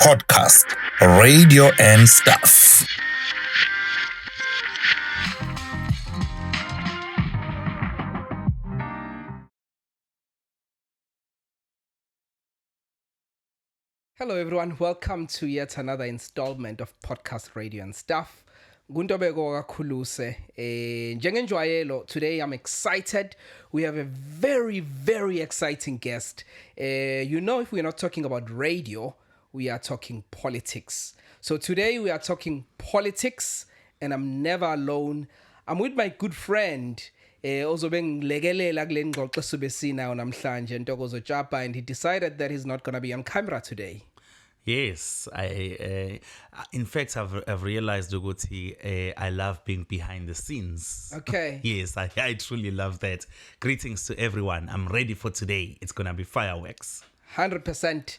podcast, radio and stuff. Hello everyone, welcome to yet another installment of Podcast Radio and Stuff. Guntobeko kakhuluse. Njengenjwayelo, today I'm excited. We have a very exciting guest. If we're not talking about radio, we are talking politics. So today we are talking politics, and I'm never alone. I'm with my good friend, ozobe ngilekelela kule ngxoxo esubesinayo namhlanje Ntokozo Japa, and he decided that he's not going to be on camera today. Yes, in fact, I've realized, Uguti, I love being behind the scenes. Okay. Yes, I truly love that. Greetings to everyone. I'm ready for today. It's going to be fireworks. 100%.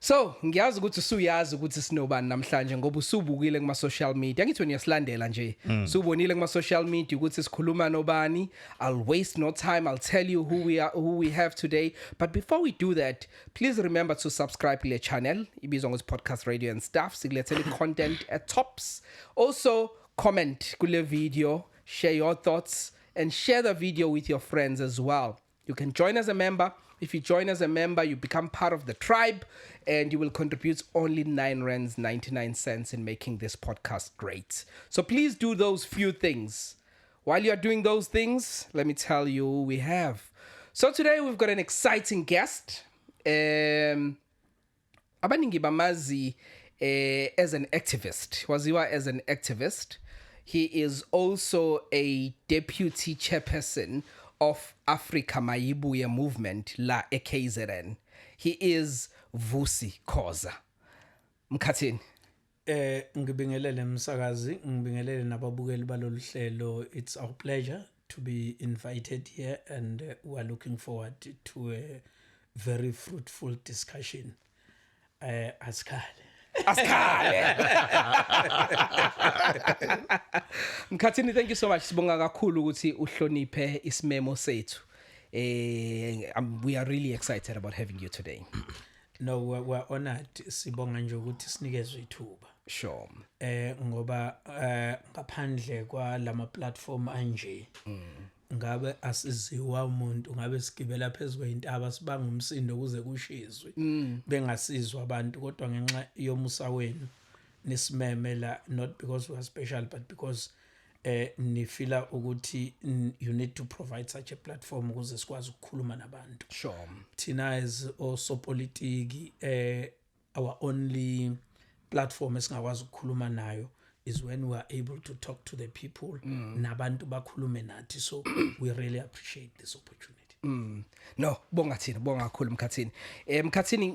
So, ngiyazi ukuthi usuyazi ukuthi sinobani namhlanje ngoba usubukile kuma social media. Ngithi uyasilandela nje. Subonile kuma social media ukuthi sikhuluma nobani. I'll waste no time. I'll tell you who we have today. But before we do that, please remember to subscribe to the channel. Ibizwa ngokuthi Podcast Radio and Stuff. Sikulethele content at tops. Also, comment kule video, share your thoughts, and share the video with your friends as well. You can join as a member. If you join as a member, you become part of the tribe, and you will contribute only 9.99 rands in making this podcast great. So please do those few things. While you're doing those things, let me tell you who we have. So today we've got an exciting guest. Abaningi bamazi as an activist. Waziwa as an activist. He is also a deputy chairperson of Africa Mayibuye movement la KZN. He is Vusi Khoza. Mkhathini. Ngibingelele msakazi, ngibingelele nababukeli balolu hlelo. It's our pleasure to be invited here, and we are looking forward to a very fruitful discussion. Askale. Mkhathini, thank you so much. Sibonga kakhulu ukuthi uhloniphe isimemo sethu. We are really excited about having you today. No, we're honored sibonga nje ukuthi sinikezwe ithuba. Sure. Ngoba ngaphandle kwa lama platform anje. Ngabe asiziwa umuntu, ngabe sigibela phezulu kwentaba sibanga umsindo kuze kushizwe. Bengasizwa abantu kodwa ngenxa yomusa wenu nisimemela, not because we are special but because nifila ukuthi you need to provide such a platform ukuze sikwazi ukukhuluma nabantu. Sure. Thina as also politiki our only platform esingakwazi ukukhuluma nayo is when we are able to talk to the people, nabantu bakhulume nathi. So we really appreciate this opportunity. No, bonga kakhulu Mkhathini. Mkhathini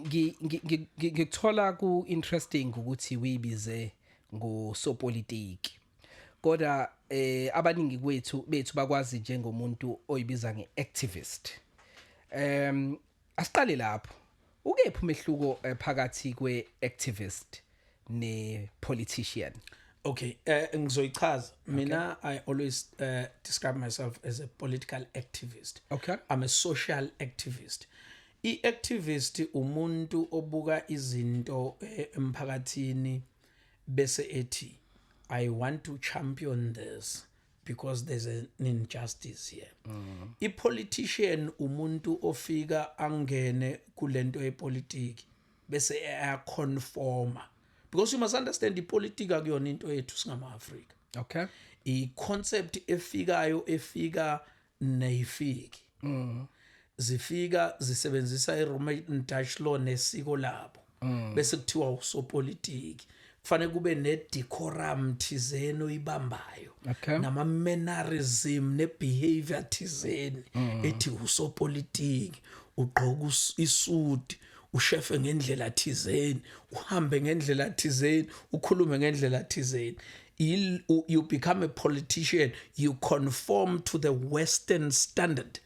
ngikuthola ku interesting ukuthi uyibize ngosopolitiki. Kodwa abaningi bethu bakwazi njengomuntu oyibiza ngeactivist. Asiqale lapho. Ukephi umehluko phakathi kweactivist ne-politician? Okay, ngizoyichaza. Mina I always describe myself as a political activist. Okay. I'm a social activist. I-activist umuntu obuka izinto emphakathini bese ethi I want to champion this because there's an injustice here. I-politician umuntu ofika angene kulento yepolitiki bese ayaconforma. Because you must understand the politics akuyona into yethu singama Africa. Okay. I-concept efika nayifiki. Zifika zisebenzisa i-Roman Dutch law nesiko labo. Bese kuthiwa usopolitiki. Kufanele kube ne-decorum thizeni oyibambayo. Okay. Nama-mannerism ne-behavior thizeni ethi usopolitiki, ugqoka isuti, ushefe ngendlela thizeni, uhambe ngendlela thizeni, ukhulume ngendlela thizeni. You become a politician, you conform to the Western standard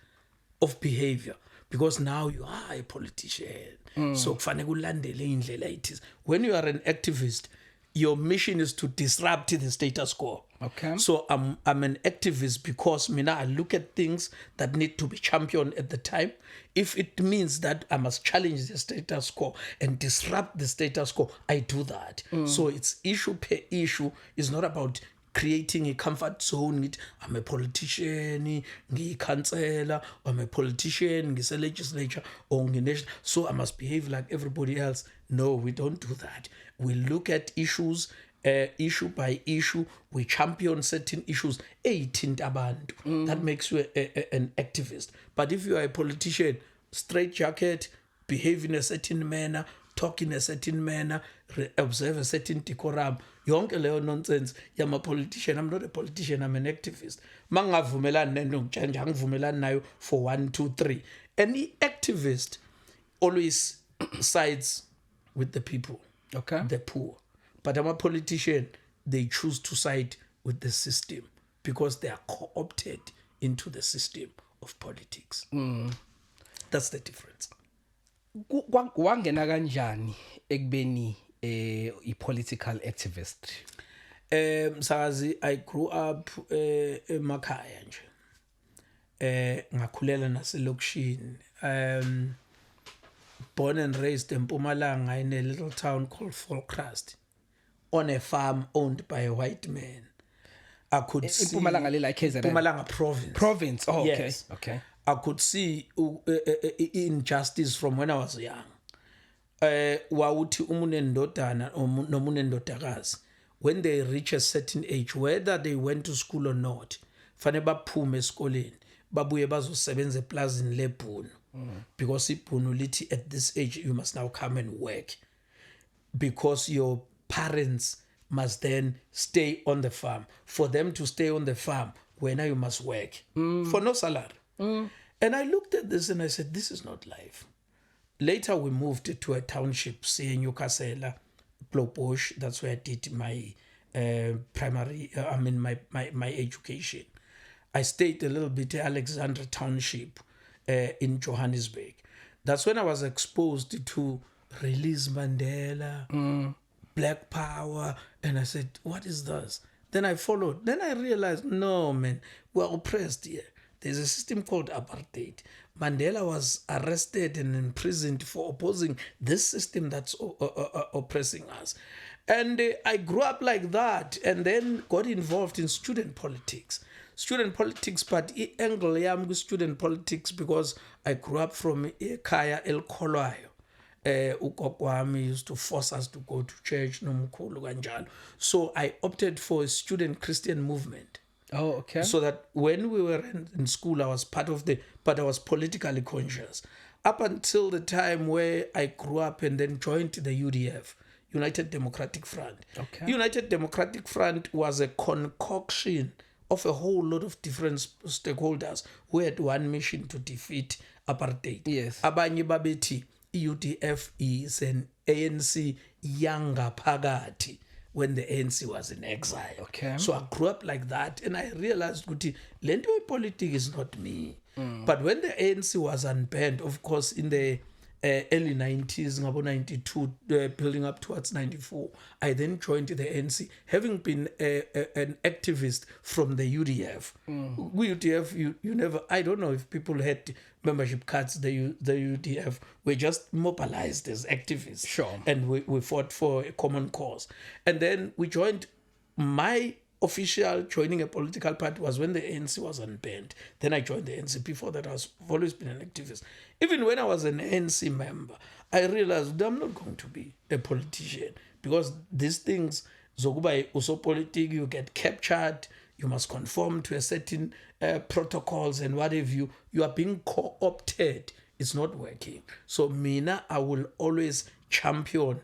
of behavior because now you are a politician. So kufanele ulandele indlela ethize. When you are an activist, your mission is to disrupt the status quo. Okay. So I'm an activist because I look at things that need to be championed at the time. If it means that I must challenge the status quo and disrupt the status quo, I do that. So it's issue per issue. It's not about creating a comfort zone. I'm a politician, ngiyi-councillor, I'm a politician, ngise-legislature, or ngi-national, so I must behave like everybody else. No, we don't do that. We look at issues issue by issue. We champion certain issues. That makes you an activist. But if you are a politician, straight jacket, behave in a certain manner, talk in a certain manner, observe a certain decorum, yonke leyo nonsense yama politician. I'm not a politician, I'm an activist. Mangavumelani nento ngitshenja angivumelani nayo for 1 2 3. Any activist always sides with the people, Okay. the poor. But I'm a politician, they choose to side with the system because they are co-opted into the system of politics. That's the difference. Wangena kanjani ekubeni i-political activist? Msakazi, I grew up emakhaya nje. Ngakhulela naselokishini. Born and raised in Mpumalanga in a little town called Volkrust, on a farm owned by a white man. I could see Mpumalanga le like KZN? Mpumalanga province. Province. Oh, okay. Yes. Okay. I could see injustice from when I was young. Wawuthi umunendodana nomunendodakazi, when they reach a certain age, whether they went to school or not, fanele baphume esikoleni babuye bazosebenza eplazini lebhunu, because ibhunu lithi at this age you must now come and work, because your parents must then stay on the farm. For them to stay on the farm, when you must work for no salary. And I looked at this and I said, this is not life. Later we moved to a township, Newcastle, Blobush. That's where I did my my education. I stayed a little bit at Alexandra Township in Johannesburg. That's when I was exposed to Release Mandela, Black Power, and I said, what is this? Then I followed. Then I realized, no, man, we're oppressed here. There's a system called apartheid. Mandela was arrested and imprisoned for opposing this system that's oppressing us. And I grew up like that and then got involved in student politics. But angle yam student politics because I grew up from Kaya El Kolwayo. Ugokwami used to force us to go to church, nomkhulu kanjalo. So I opted for a student Christian movement. Oh, okay. So that when we were in school, I was part of but I was politically conscious. Up until the time where I grew up and then joined the UDF, United Democratic Front. Okay. United Democratic Front was a concoction of a whole lot of different stakeholders who had one mission to defeat apartheid. Yes. Abanye babethi UDF is an ANC yangaphakathi when the ANC was in exile. Okay. So I grew up like that and I realized that lento politics is not me. But when the ANC was unbanned, of course, in the early 90s, 92, building up towards 94, I then joined the ANC, having been an activist from the UDF. UDF, you never, I don't know if people had membership cards, the UDF were just mobilized as activists. Sure. And we fought for a common cause. And then we joined, my official joining a political party was when the ANC was unbanned. Then I joined the ANC. Before that, I've always been an activist. Even when I was an ANC member, I realized I'm not going to be a politician because these things, zokuba usopolitik, you get captured, you must conform to a certain protocols and what have you. You are being co-opted. It's not working. So mina, I will always champion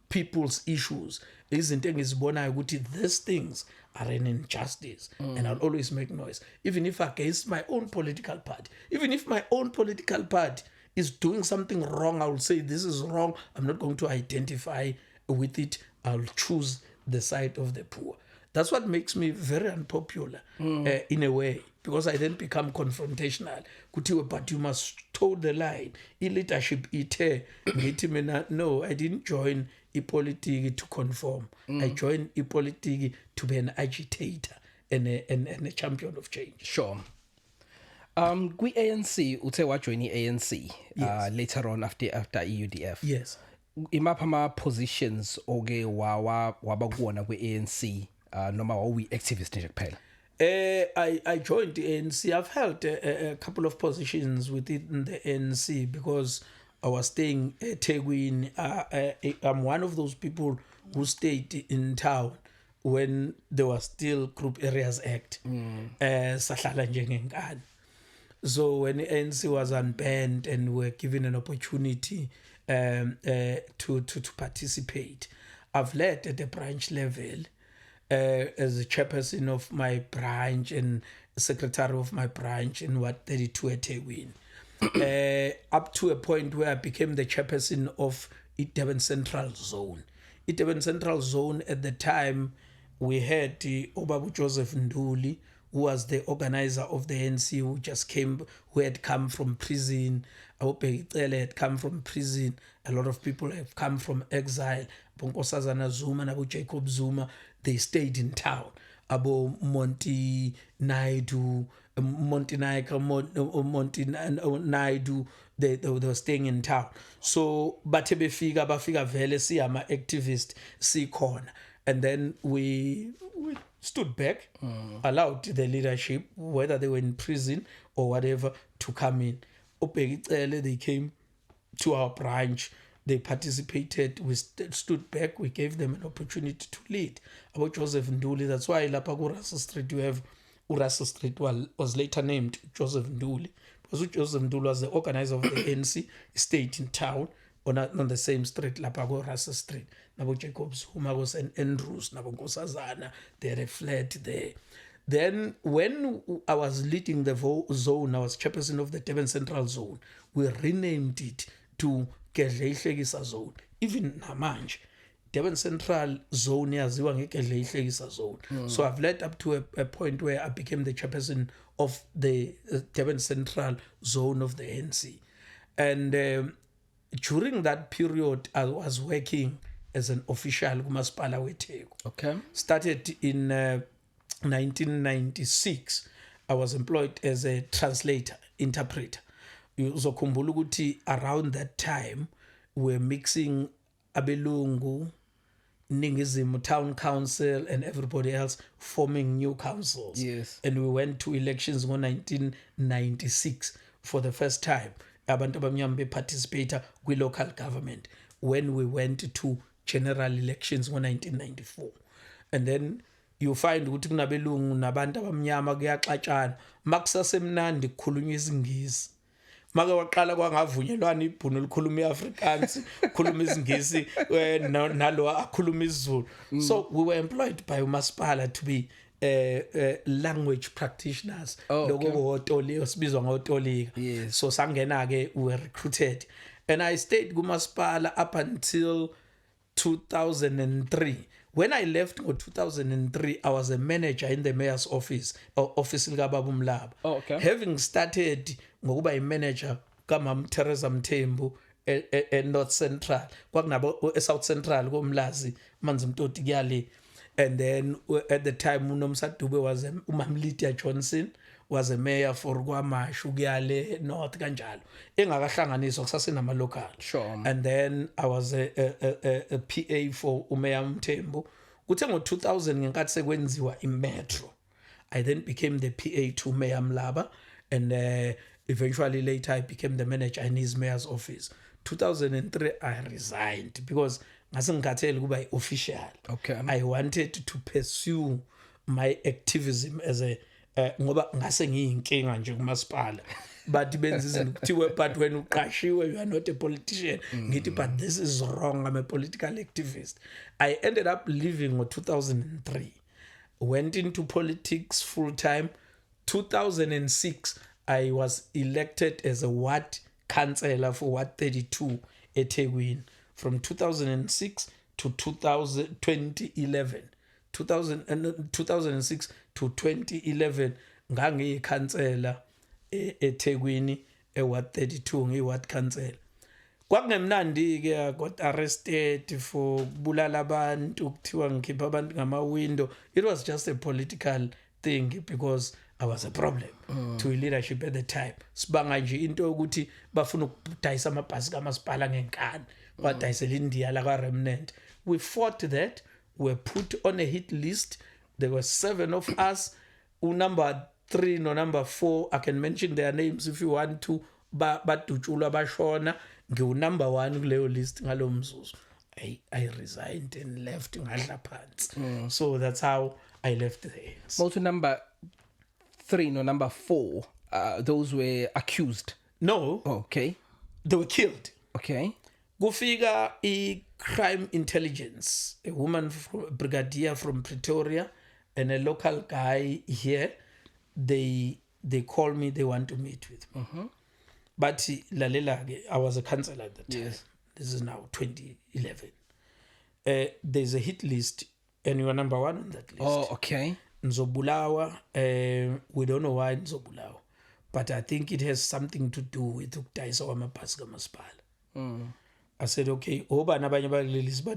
people's issues. These things are an injustice, and I'll always make noise, even if against my own political party. Even if my own political party is doing something wrong, I will say this is wrong. I'm not going to identify with it. I'll choose the side of the poor. That's what makes me very unpopular in a way, because I then become confrontational. Kuthiwe, but you must toe the line. I-leadership ithe ngithi mina, no, I didn't join ipolitiki to conform. I joined ipolitiki to be an agitator and a champion of change. Sure. Kwi-ANC uthe wajoin i-ANC later on after i-UDF. Yes. Imapha ama-positions oke waba kuwona kwi-ANC noma wawuyi-activist nje kuphela? I joined the ANC. I've held a couple of positions within the ANC because I was staying at Teguin. I'm one of those people who stayed in town when there was still Group Areas Act. Sahlala njengenkani. So when the ANC was unbanned and were given an opportunity to participate, I've led at the branch level as a chairperson of my branch and secretary of my branch in Ward 32 at Teguin. Up to a point where I became the chairperson of Durban Central Zone. Durban Central Zone at the time, we had Obabu Joseph Nduli, who was the organizer of the ANC, who had come from prison. Abobhekicele had come from prison. A lot of people have come from exile. Nkosazana Zuma, Abu Jacob Zuma, they stayed in town. Abo Monty Naidu, they were staying in town. So bathe bafika vele siyama activist sikhona. And then we stood back, allowed the leadership, whether they were in prison or whatever, to come in. They came to our branch, they participated, we stood back, we gave them an opportunity to lead. About Joseph Nduli, that's why Lapha Russell Street, you have Russell Street was later named Joseph Nduli. Because Joseph Nduli was the organizer of the ANC, stayed in town on the same street, Lapha Russell Street. Nabo Jacob Zuma was an Andrews, Nabo Nkosazana, they had a flat there. Then when I was leading the zone, I was chairperson of the Durban Central Zone, we renamed it to Gedleyihlekisa Zone. Even namanje, Durban Central Zone yaziwa ngeGedleyihlekisa Zone. So I've led up to a point where I became the chairperson of the Durban Central Zone of the ANC. And during that period, I was working as an official kumasipala weTheku. Okay. Started in 1996. I was employed as a translator, interpreter. Uzokhumbula ukuthi around that time we're mixing abelungu, Ningizimu Town Council and everybody else forming new councils. Yes. And we went to elections in 1996 for the first time. Abantu abamnyama participate with local government when we went to general elections in 1994. And then you find ukuthi kunabelungu nabantu abamnyama kuyaxatshana makusasemnandi kukhulunywa isingisi. Make waqala kwangavunyelwana ibhunu likhuluma iAfrikaans, khuluma isingisi nalo akhuluma isiZulu. So we were employed by umasipala to be language practitioners. Yes. So sangena ke we were recruited, and I stayed kumasipala up until 2003. When I left in 2003, I was a manager in the mayor's office, office likaBaba uMlaba. Oh, okay. Having started ngokuba imanager kaMam Teresa Mthembu North Central, kwakunabo South Central koMlazi Manzi Mtoti kuyale. And then at the time uNomsa Dube was uMam Lydia Johnson was a mayor for KwaMashu kuyale North kanjalo. Engakahlanganiswa kusasenama local. Sure. And then I was a PA for uMayor Mthembu. Kuthe ngo-2000 ngenkathi sekwenziwa imetro, I then became the PA to Mayor Mlaba, and eventually later I became the manager in his mayor's office. 2003 I resigned because ngasengikhathele kuba official. Okay. I wanted to pursue my activism as a ngoba ngase ngiyinkinga nje kumasipala. But but when uqashiwe, you are not a politician. But this is wrong. I'm a political activist. I ended up leaving in 2003. Went into politics full time. 2006, I was elected as a ward councillor for Ward 32 at Teguin. From 2006 to 2011, 2006 to 2011 ngangiyikhansela eThekwini eWard 32 ngiward council. Kwakungemnandi ke got arrested for kubulala abantu kuthiwa ngikhipha abantu ngama window. It was just a political thing because I was a problem to leadership at the time. Sibanga nje into ukuthi bafuna ukudayisa amabhasi kamasipala ngenkani. Badayisela India la ka remnant. We fought that. We were put on a hit list. There were 7 of us. Number 3 no number 4, I can mention their names if you want to. Badutshulwa bashona. Ngiwu number 1 kuleyo list ngalo mzuzu. I resigned and left ngadla phansi. So that's how I left there. Moto number 3 no number 4, those were accused. No. Okay. They were killed. Okay. Kufika crime intelligence, a woman brigadier from Pretoria and a local guy here. They call me, they want to meet with me. But lalela, I was a councillor at the time. Yes. This is now 2011. There's a hit list and you are number 1 on that list. Oh, okay. Nzobulawa, we don't know why Nzobulawa, but I think it has something to do with ukudayisa kwamabhasi kamasipala. I said, okay, but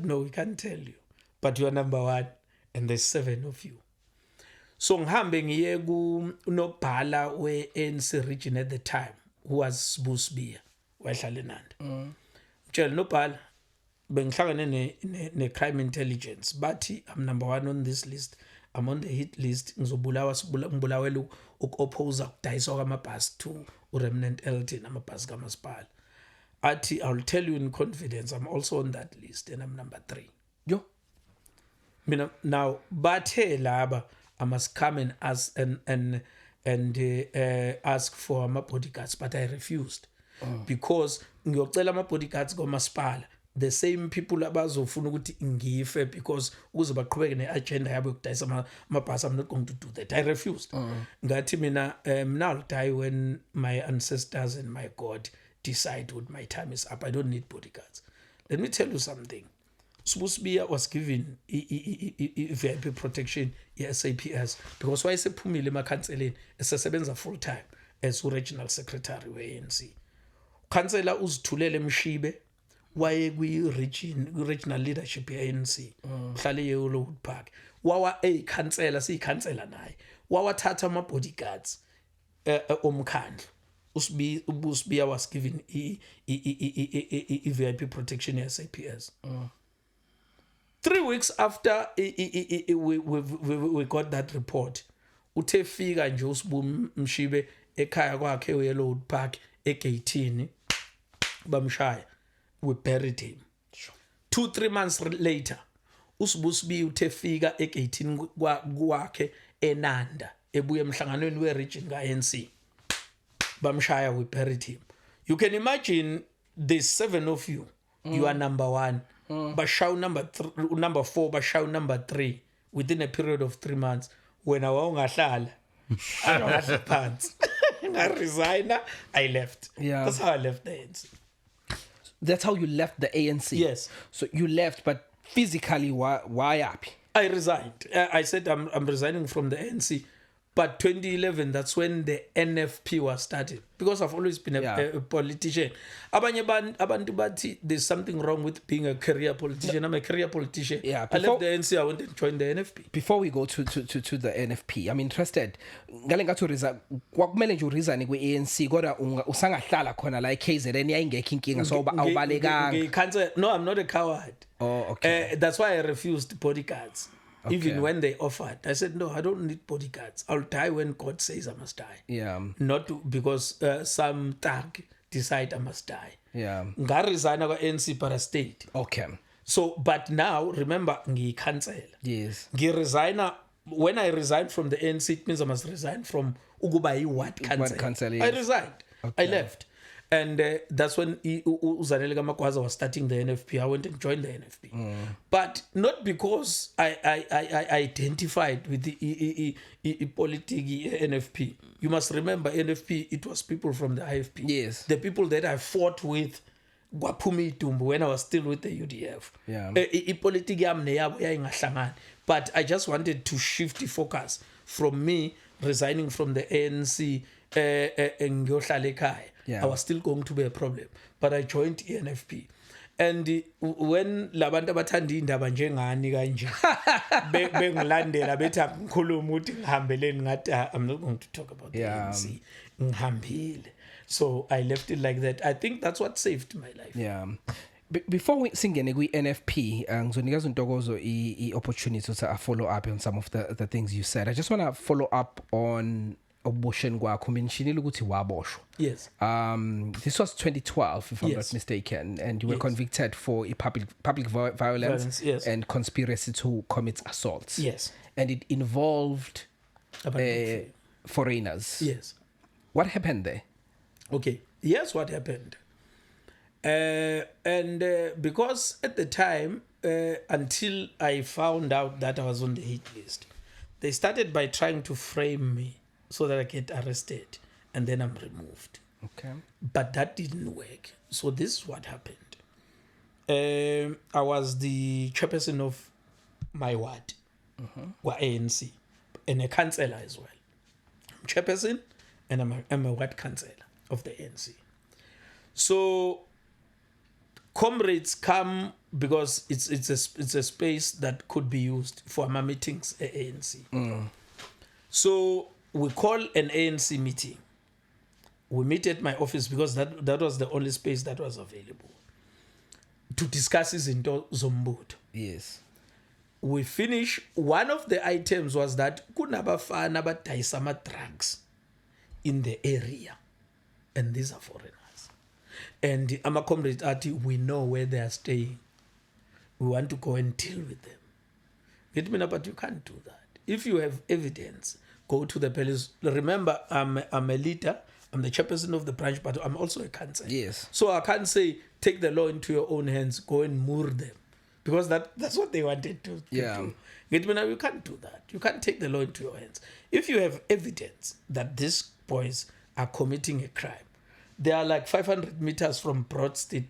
no, we can't tell you. But you are number 1 and there's 7 of you. So ngihambe ngiye kunobhala we-ANC region at the time, who was Busbia, wayehlala eNanda. Mtshela nobhala, bengihlangane ne-crime intelligence, bathi I'm number 1 on this list. I'm on the hit list. Ngibulawela uku-oppose ukudayiswa kwamabhasi to uRemnant LT namabhasi kamasipala. Athi, I'll tell you in confidence, I'm also on that list and I'm number 3. Yo. Now, bathe laba, I must come and ask and ask for my bodyguards, but I refused because ngiyocela ama bodyguards kamasipala, the same people abazofuna ukuthi ngife because ukuze baqhubeke neagenda yabo yokudayisa amabhasi. I'm not going to do that. I refused. Ngathi mina I'll die when my ancestors and my God decide when my time is up. I don't need bodyguards. Let me tell you something. Subusbia was given VIP protection, SAPS, because why is wayesephumile emakhanseleni esesebenza full time as regional secretary we-ANC. Councillor uzithulele Mshibe waye regional leadership ye-ANC. Mhlale ye-Wood Park. Wawa councillor siyikhansela naye. Wawathatha ama bodyguards omkhandlu. Ubusbia was given VIP protection SAPS. 3 weeks after we got that report, uthe fika nje uSibu Mshibe ekhaya kwakhe eYellowwood Park egate bamshaya. We buried him. 2-3 months later, uSibu uthe fika egate kwakhe eNanda ebuye emhlanganweni we-region ka-ANC. Bamshaya, we buried him. You can imagine there's 7 of you. You are number 1. Bashaw number 4, Bashaw number 3 within a period of 3 months. When I wangahlala, I don't have the pants. I resigned. I left. Yeah. That's how I left the ANC. That's how you left the ANC? Yes. So you left, but physically, why up? I resigned. I said I'm resigning from the ANC. But 2011, that's when the NFP was started. Because I've always been a politician. Abanye abantu bathi there's something wrong with being a career politician. I'm a career politician. Yeah, I left the ANC, I went and joined the NFP. Before we go to the NFP, I'm interested. Ngale ngathi resign, kwakumele nje uresign kwe-ANC kodwa usangahlala khona la eKZN yayingekho inkinga so awubalekanga. No, I'm not a coward. Oh, okay. That's why I refused bodyguards. Okay. Even when they offered, I said, no, I don't need bodyguards. I'll die when God says I must die. Yeah. Not because some thug decide I must die. Yeah. Nga resign ANC para state. Okay. So, but now, remember, ngi-cancel. Yes. Ngi-resign. When I resign from the ANC, it means I must resign from Ugubai Ward Council. Yes. I resigned. Okay. I left. And that's when Uzanele Makwaza was starting the NFP. I went and joined the NFP. But not because I identified with the political NFP. You must remember, NFP, it was people from the IFP. Yes. The people that I fought with kwaphuma idumbu when I was still with the UDF. Yeah. Ipolitiki yami neyabo yayingahlangani. But I just wanted to shift the focus from me resigning from the ANC ngiyohlala ekhaya. Yeah. I was still going to be a problem. But I joined ENFP. And when labantu abathanda indaba njengani kanje bengilandela bethi ngikhuluma ukuthi ngihambeleni ngathi I'm not going to talk about the ANC. Ngihambile. So I left it like that. I think that's what saved my life. Yeah. Before we singene kwi-NFP, ngizonikeza uNtokozo i-opportunity to follow up on some of the things you said. I just want to follow up on obusheni kwakho. Mentionile ukuthi waboshwa. Yes. This was 2012, if I'm not mistaken, and you were convicted for public violence and conspiracy to commit assaults. Yes. And it involved foreigners. Yes. What happened there? Okay. Here's what happened. Because at the time, until I found out that I was on the hit list, they started by trying to frame me so that I get arrested and then I'm removed. Okay. But that didn't work. So this is what happened. I was the chairperson of my ward, ANC, and a councillor as well. I'm chairperson and I'm a ward councillor of the ANC. So comrades come because it's a space that could be used for my meetings at ANC. So we call an ANC meeting. We meet at my office because that was the only space that was available to discuss izinto zombuto. Yes. We finish. One of the items was that kunabafana abadayisa ama drugs in the area, and these are foreigners. And ama comrades ati, we know where they are staying. We want to go and deal with them. But you can't do that. If you have evidence, go to the police. Remember, I'm a leader. I'm the chairperson of the branch, but I'm also a councillor. Yes. So I can't say, take the law into your own hands, go and moor them. Because that's what they wanted to do. You can't do that. You can't take the law into your hands. If you have evidence that these boys are committing a crime, they are like 500 meters from Broad Street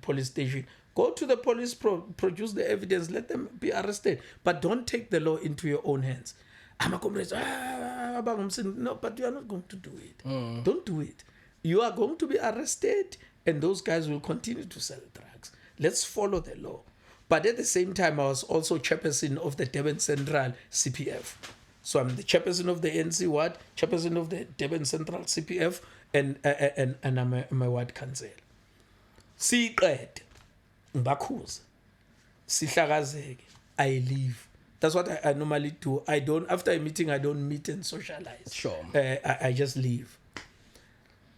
Police Station. Go to the police, produce the evidence, let them be arrested. But don't take the law into your own hands. I'm a comrade. No, but you are not going to do it. Don't do it. You are going to be arrested and those guys will continue to sell drugs. Let's follow the law. But at the same time, I was also chairperson of the Durban Central CPF. So I'm the chairperson of the ANC ward, chairperson of the Durban Central CPF, and I'm a ward councillor. Siqede ngibakhuza sihlakazeke, I leave. That's what I normally do. After a meeting, I don't meet and socialize. Sure. I just leave.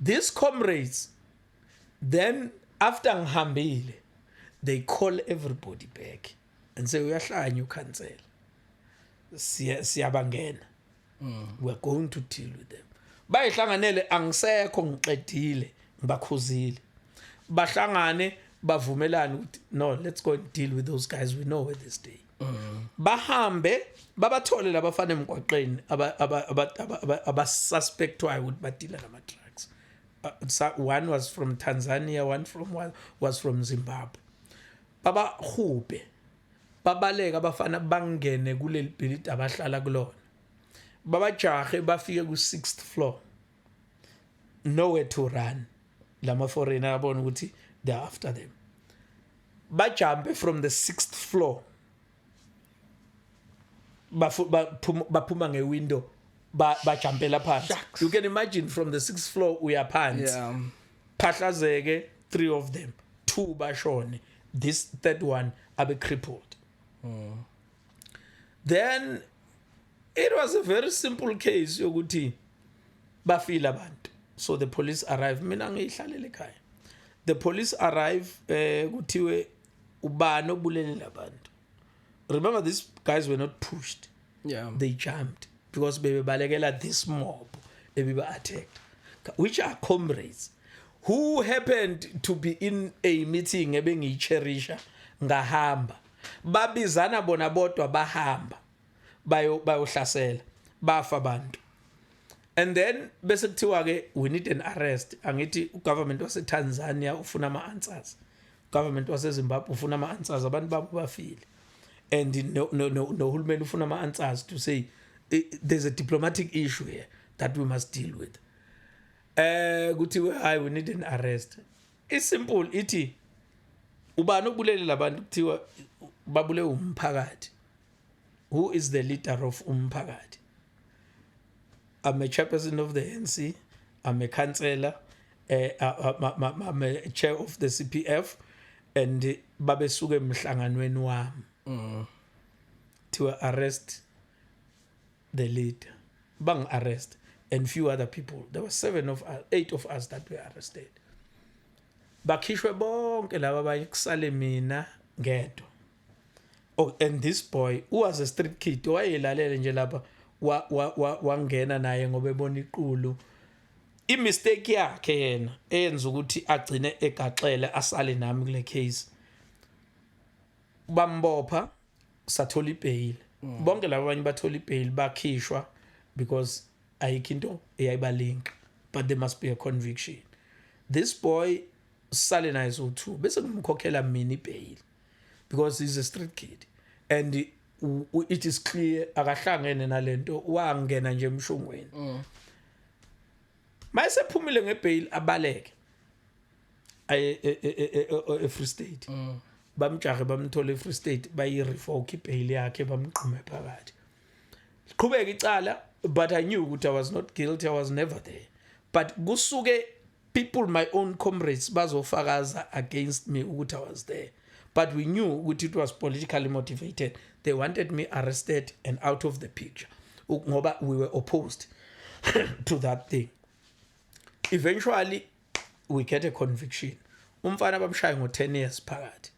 These comrades, then after ngihambile, they call everybody back and say, uyahlanya ukhansela. Siyabangena. We're going to deal with them. Bayihlanganele angisekho ngiqedile ngibakhuzile. Bahlangane bavumelana ukuthi no, let's go and deal with those guys, we know where they stay. Bahambe babathole labafana emgwaqeni abasuspectwayo ukuthi badila nama drugs. One was from Tanzania, one was from Zimbabwe. Baba hube babaleka abafana bangene kuleli building abahlala kulona. Babajahe bafike ku 6th floor. Nowhere to run. Lama foreigner abona ukuthi they are after them. Bajump from the 6th floor. Baphuma ngewindow bajumpela phansi. You can imagine from the 6th floor we are phansi. Phahlazeke 3 of them. 2 bashone. This third one abe crippled. Then it was a very simple case yokuthi bafila abantu. So the police arrived. Mina ngihlalele ekhaya. The police arrived kuthiwe ubani obulele labantu. Remember, these guys were not pushed. They jumped because bebalekela this mob ebiba attacked, which are comrades who happened to be in a meeting ebengiyicherisha ngahamba. Babizana bona bodwa bahamba bayohlasela bafa abantu. And then bese kuthiwa ke we need an arrest. Angithi ugovernment wase Tanzania ufuna ama answers. Government wase Zimbabwe ufuna ama answers abantu babo bafile. And no hulumeni ufuna ama answers to say there's a diplomatic issue here that we must deal with. Kuthiwa we need an arrest. It's simple ithi ubani obulele labantu kuthiwa babule umphakathi. Who is the leader of umphakathi? I'm a chairperson of the ANC. I'm a councillor. I'm a chair of the CPF. And babesuke emhlanganweni wami to arrest the leader. Bang arrest and few other people. There were 8 of us that were arrested. Bakhishwe bonke laba bayikusale mina ngedwa. Oh, and this boy who was a street kid wayelalele nje lapha wangena naye ngoba ebona iqulu. I-mistake yakhe yena eyenza ukuthi agcine egaxele asale nami kule case. Bambopha sathola ibail. Bonke laba abanye bathola ibail bakhishwa because ayikho into eyayibalinka, but there must be a conviction. This boy sale naye so2 bese kumkhokhela mina ibail because he's a street kid and it is clear akahlangene nalento wangena nje emshongweni. Mayesephumile ngebail abaleke Free State. Bamjahe bamthola eFree State bayi-revoke ibail yakhe bamqhume phakathi. Qhubeka icala, but I knew ukuthi I was not guilty, I was never there. But kusuke people, my own comrades, bazofakaza against me ukuthi I was there. But we knew ukuthi it was politically motivated. They wanted me arrested and out of the picture. Ngoba we were opposed to that thing. Eventually, we get a conviction. Umfana bamshaya ngo-10 years phakathi.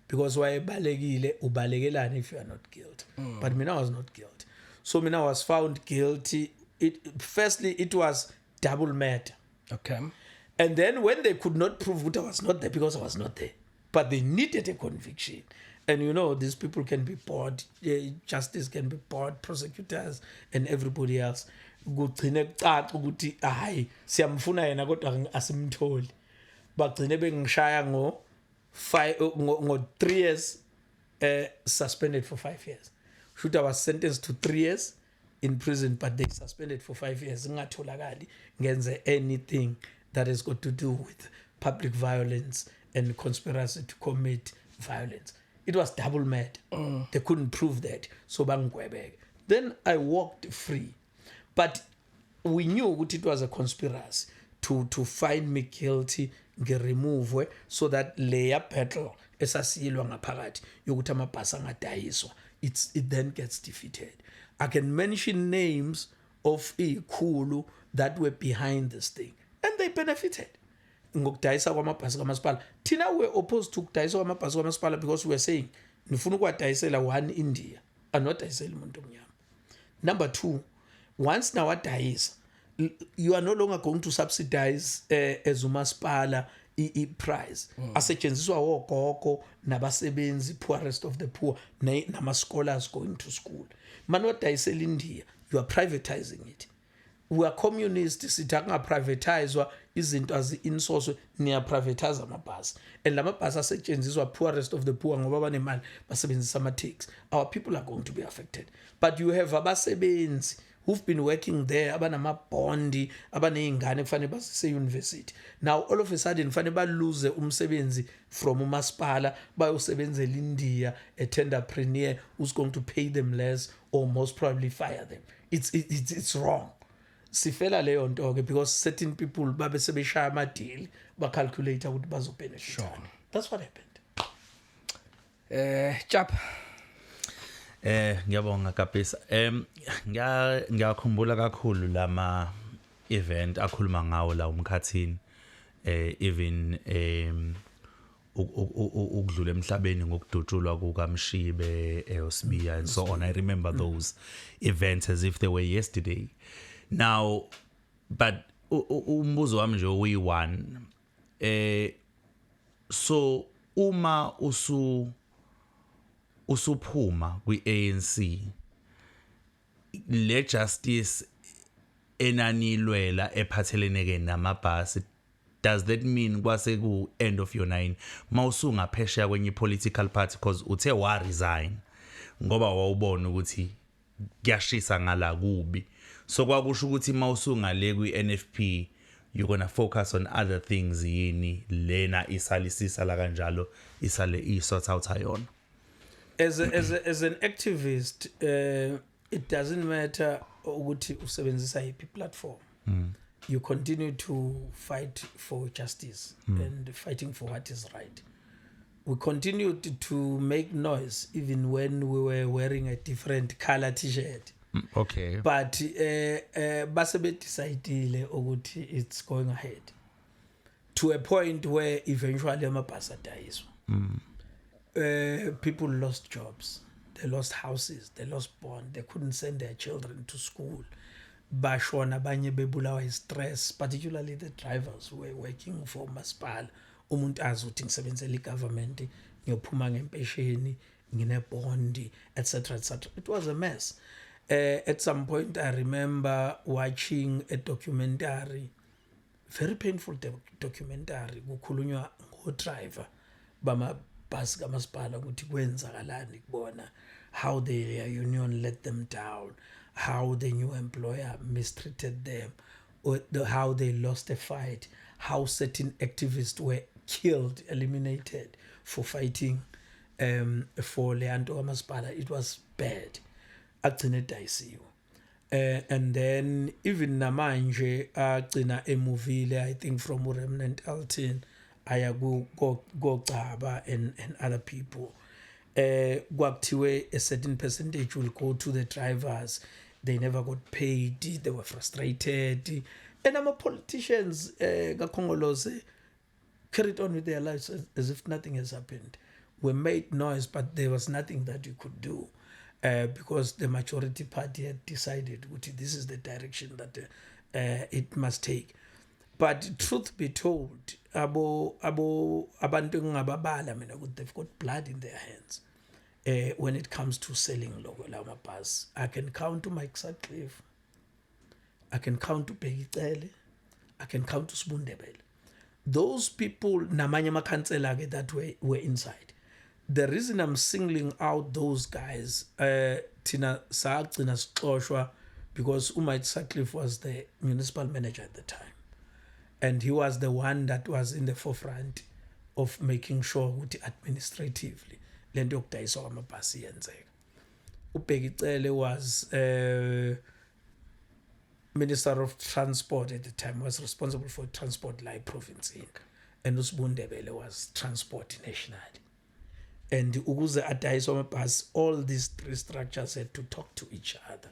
Because wayebalekile ubalekelani if you are not guilty. But mina was not guilty. So mina was found guilty. Firstly, it was double murder. Okay. And then when they could not prove that I was not there because I was not there, but they needed a conviction. And you know, these people can be bored, justice can be bored, prosecutors and everybody else. Kugcine kucaca ukuthi hayi siyamfuna yena kodwa asimtholi. Bagcine bengishaya ngo 3 years suspended for 5 years. Shooter was sentenced to 3 years in prison, but they suspended for 5 years. Ngatholakali ngenze anything that has got to do with public violence and conspiracy to commit violence. It was double murder. They couldn't prove that. So bangwebek. Then I walked free. But we knew that it was a conspiracy to find me guilty, remove so that layer battle esasilwa ngaphakathi yokuthi amabhasi angadayiswa. It then gets defeated. I can mention names of ikhulu that were behind this thing, and they benefited. Ngokudayisa kwamabhasi kamasipala. Thina we were opposed to ukudayisa kwamabhasi kamasipala because we were saying nifuna ukwadayisela one India, anodayisela umuntu omnyama. Number 2, once nawadayisa, you are no longer going to subsidize as umasipala price. Asetshenziswa ogogo nabasebenzi, poorest of the poor, nama scholars going to school. Manodayisela India, you are privatizing it. We are communists, sitanga privatizwa izinto azi-insource, niya privatize amabhasi. And lama bhasi asetshenziswa poorest of the poor ngoba banemali basebenzisa ama-tax. Our people are going to be affected. But you have abasebenzi who've been working there, abanama-bondi, abaneyingane kufanele basise university. Now all of a sudden kufanele balose umsebenzi from umasipala bayosebenzela India, a tenderpreneur who's going to pay them less or most probably fire them. It's wrong. Sifela leyo nto ke because certain people babe sebeshaya ama deal ba calculate ukuthi bazo benefit. Sure. That's what happened. Chap. Ngiyabonga kapisa. Ngiyakhumbula kakhulu lama event akhuluma ngawo la umkhathini. Even ukudlula emhlabeni ngokudutshulwa kukaMshibe eOsbiya and so on. I remember those events as if they were yesterday. Now, but umbuzo wami nje uyi-1. So uma usuphuma kwi-ANC, le justice enanilwela ephathelene ke namabhasi, does that mean kwase ku end of your 9 mawusunga phesheya kwenye political party because uthe wa resign ngoba wawubona ukuthi kuyashisa ngala kubi, so kwakusho ukuthi mawusunga le ku NFP you're going to focus on other things yini lena isalisisa la kanjalo isale isort out ayona? As an activist, it doesn't matter ukuthi usebenzisa iphi platform. You continue to fight for justice and fighting for what is right. We continued to make noise even when we were wearing a different color t-shirt. Okay. But basebe decidile ukuthi it's going ahead to a point where eventually amabhasi adayiswa. People lost jobs, they lost houses, they lost bond, they couldn't send their children to school. Bashona abanye bebulawa stress, particularly the drivers who were working for Masipala. Umuntu azi ukuthi ngisebenzela igovernment, ngiyophuma ngempesheni, ngine bondi, etc. etc. It was a mess. At some point I remember watching a documentary, very painful documentary, kukhulunywa ngo-driver bamabhasi kamasipala ukuthi kwenzakalani kubona, how their union let them down, how the new employer mistreated them, or how they lost a fight, how certain activists were killed, eliminated for fighting for Leandro Amaspala. It was bad. Agcine dayisiwe. And then even namanje agcina emovile, I think from Remnant Elton aya go Gcaba and other people. Kwakuthiwe a certain percentage will go to the drivers. They never got paid, they were frustrated. And our politicians kaKhongolose carried on with their lives as if nothing has happened. We made noise, but there was nothing that you could do. Because the majority party had decided this is the direction that it must take. But truth be told, abantu ngababala mina ukuthi they've got blood in their hands when it comes to selling logo lamabhasi. I can count to Mike Sutcliffe, I can count to Peggy Cele, I can count to Sibundebele. Those people namanye amakhansela that were inside. The reason I'm singling out those guys, Tina Saagcina Sixoshwa, because Mike Sutcliffe was the municipal manager at the time. And he was the one that was in the forefront of making sure ukuthi administratively lento yokudayiswa kwamabhasi yenzeka. uBheki Cele was Minister of Transport at the time, was responsible for transport like province, and uSibundebele was transport nationally. And ukuze adayiswa amabhasi, all these three structures had to talk to each other,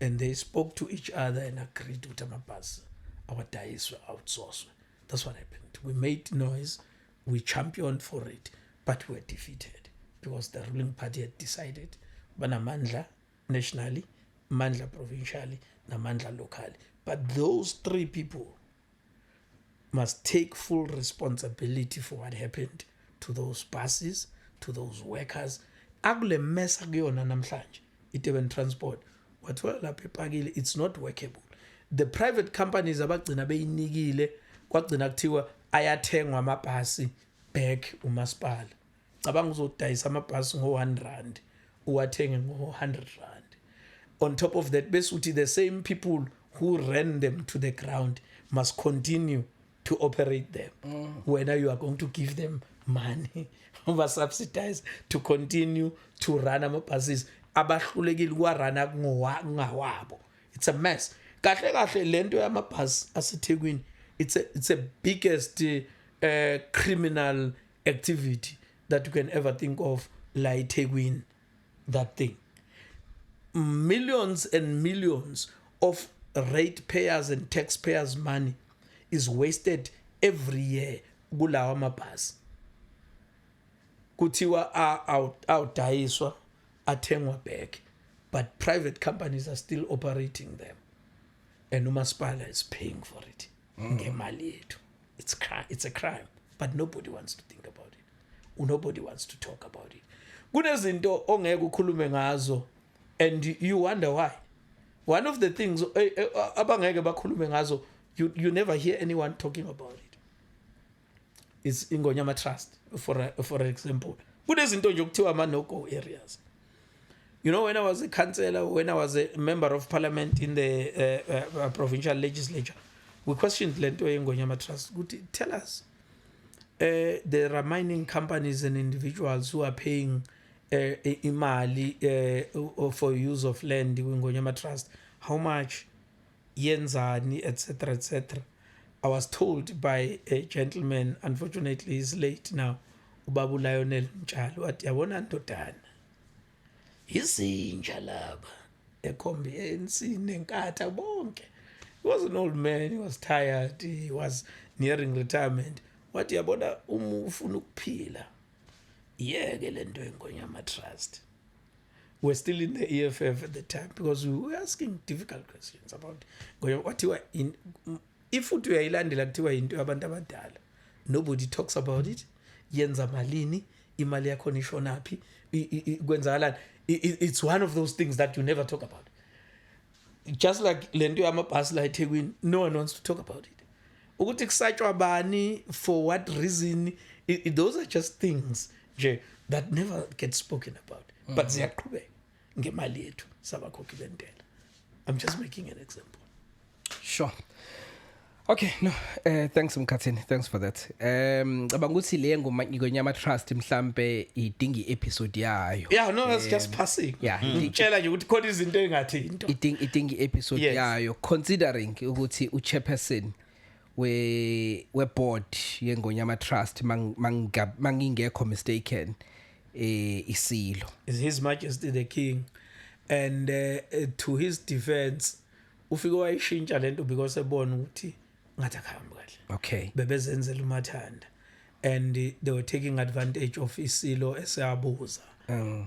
and they spoke to each other and agreed with amabhasi awadayiswe, outsourced. That's what happened. We made noise, we championed for it, but we were defeated because the ruling party had decided banamandla nationally, mandla provincially, namandla locally. But those three people must take full responsibility for what happened to those buses, to those workers. Akule mess akuyona namhlanje iTurban Transport wathola lapha ePakile, it's not workable. The private companies abagcina beyinikile kwagcina kuthiwa ayathengwa amabhasi back umasipala. Cabanga uzodayisa amabhasi ngo-R1 uwathenge ngo-R100. On top of that, basically the same people who ran them to the ground must continue to operate them. Whether you are going to give them money over subsidize to continue to run amabhasis abahlulekile ukwarana ngawabo. It's a mess. Kahle kahle lento yamabhasi aseThekwini, it's a biggest criminal activity that you can ever think of, like Thekwini, that thing. Millions and millions of ratepayers and taxpayers' money is wasted every year kulawa mabhasi. Kuthiwa awudayiswa athengwa back, but private companies are still operating them, and umasipala is paying for it ngemali yethu. It's a crime, but nobody wants to think about it. Nobody wants to talk about it. Kunezinto ongeke ukhulume ngazo, and you wonder why. one of the things abangeke bakhulume ngazo, you never hear anyone talking about it. It's Ingonyama Trust, for example. Kunezinto nje okuthiwa ama-no-go areas. You know, when I was a councillor, when I was a member of parliament in the provincial legislature, we questioned Lento Ingonyama Trust. Tell us, there are mining companies and individuals who are paying imali for use of land in Ingonyama Trust. How much? Yenzani, etc., etc. I was told by a gentleman, unfortunately he's late now, Ubabu Lionel Mchalo, what yabona ndodana. Izinja laba ekhombi ANC nenkatha bonke. He was an old man, he was tired, he was nearing retirement. What yabona ufuna ukuphila. Yeke lento eNgonyama Trust. We're still in the EFF at the time because we were asking difficult questions about what you are in. If you are ilandela kuthiwa into abantu abadala, nobody talks about it. Yenza malini, imali yakho nishonaphi, kwenzakalani. It's one of those things that you never talk about. Just like lento yamabhasi la eThekwini, no one wants to talk about it. Ukuthi kusatshwa bani, for what reason, those are just things that never get spoken about. But ziyaqhubeka ngemali yethu sabakhokhi bentela. I'm just making an example. Sure. Okay, no, thanks Mkhathini, thanks for that. Cabanga ukuthi le ngonyama trust mhlambe idingi episode yayo. Yeah, no, that's just passing. Yeah, ngitshela nje ukuthi khona izinto engathi into. Idingi episode yayo considering ukuthi uchairperson we board yengonyama trust mangingekho mistaken isilo. Is His Majesty the King, and to his defense ufike wayishintsha lento because ebona ukuthi ngathi akhambi kahle. Okay. Bebezenzela umathanda, and they were taking advantage of isilo esabuza.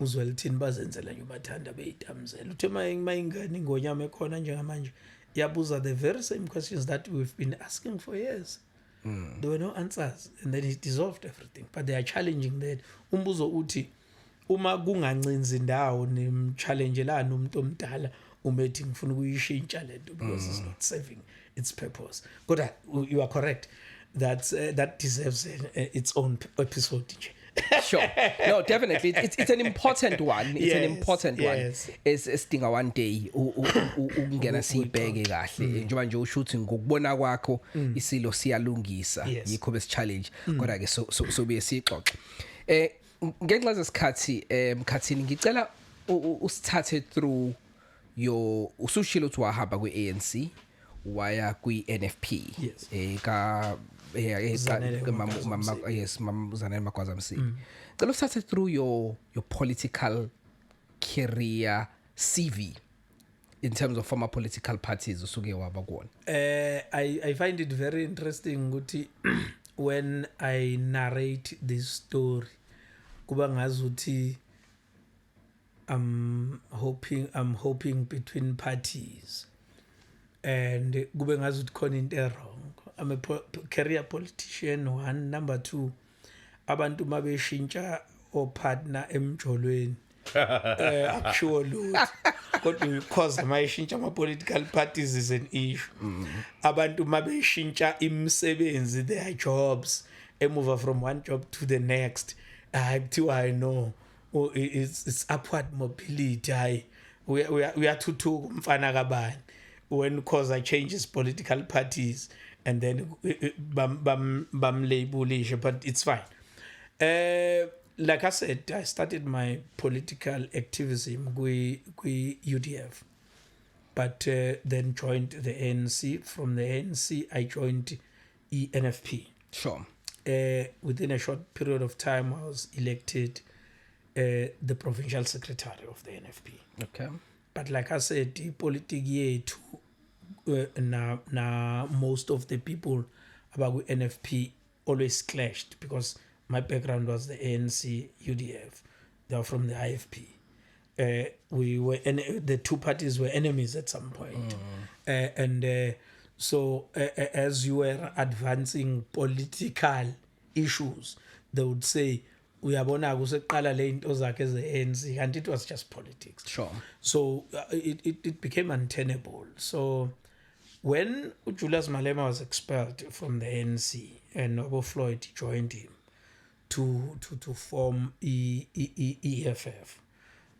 Uzwe lithini bazenzela nje umathanda beyitamzela. Uthe mayingane ingonyama ekhona njengamanje yabuza the very same questions that we've been asking for years. There were no answers, and then he dissolved everything. But they are challenging that. Umbuzo uthi uma kungancinzi indawo nemchallengelana umuntu omdala umethi ngifuna ukuyishintsha lento because it's not serving its purpose. But you are correct. That deserves its own episode. Sure. No, definitely. It's an important one. It's an important one. It's thing one day ungena sibheke kahle. Njengoba nje ushuthi ngokubona kwakho isilo siyalungisa. Yikho bese challenge. Kodwa ke so be sixoxe. Ngenxa zesikhathi Mkhathini ngicela usithathe through your usushilo ukuthi wahamba kwe-ANC waya kwi-NFP. Ka Mama Zanele Magwaza MC. Cela usithathe through your political career CV in terms of former political parties usuke waba kuona. I find it very interesting ukuthi when I narrate this story kuba ngazuthi I'm hoping between parties, and kube ngazuthi khona into wrong. I'm a career politician, one. Number two, abantu mabeshintsha o partner emjolweni akusho lutho kodwa because mayishintsha ama political parties is an issue. Abantu mabeshintsha imisebenzi, their jobs, move from one job to the next, I know it's upward mobility. We are to mfana kabani when cause I changes political parties and then bam labelisha, but it's fine. Like I said, I started my political activism with UDF, but then joined the ANC. From the ANC, I joined NFP. Sure. Within a short period of time, I was elected the provincial secretary of the NFP. Okay. But like I said, the politics now most of the people about NFP always clashed because my background was the ANC, UDF. They were from the IFP. The two parties were enemies at some point. So as you were advancing political issues, they would say, uyabona kuseqala le into zakhe ze-ANC kanti it was just politics. Sure. So it became untenable. So when Julius Malema was expelled from the ANC and Nobo Floyd joined him to form EFF,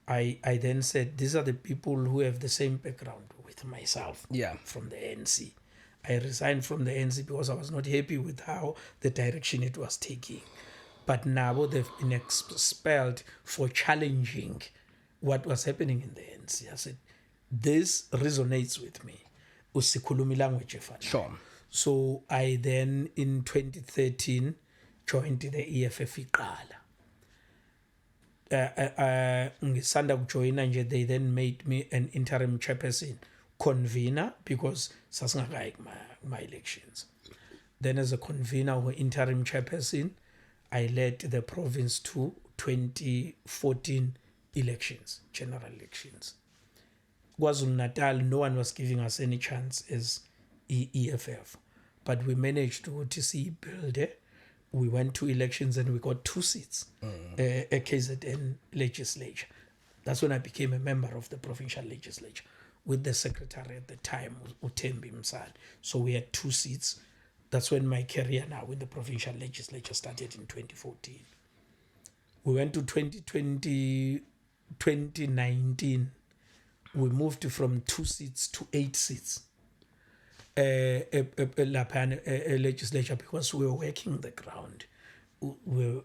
I then said, these are the people who have the same background with myself from the ANC. I resigned from the ANC because I was not happy with how the direction it was taking. But now they've been expelled for challenging what was happening in the ANC. I said, this resonates with me. Usikhuluma language efanayo. Sure. So I then in 2013 joined the EFF iqala. Ngisanda kujoyina nje, they then made me an interim chairperson convener because sasingakayi my elections. Then as a convener or interim chairperson, I led the province to 2014 elections, general elections. KwaZulu-Natal, no one was giving us any chance as EFF, but we managed to build it. We went to elections and we got 2 seats at KZN legislature. That's when I became a member of the provincial legislature with the secretary at the time, Uthembi Msali. So we had 2 seats. That's when my career now in the provincial legislature started in 2014. We went to 2019. We moved from 2 seats to 8 seats. Legislature because we were working the ground. We were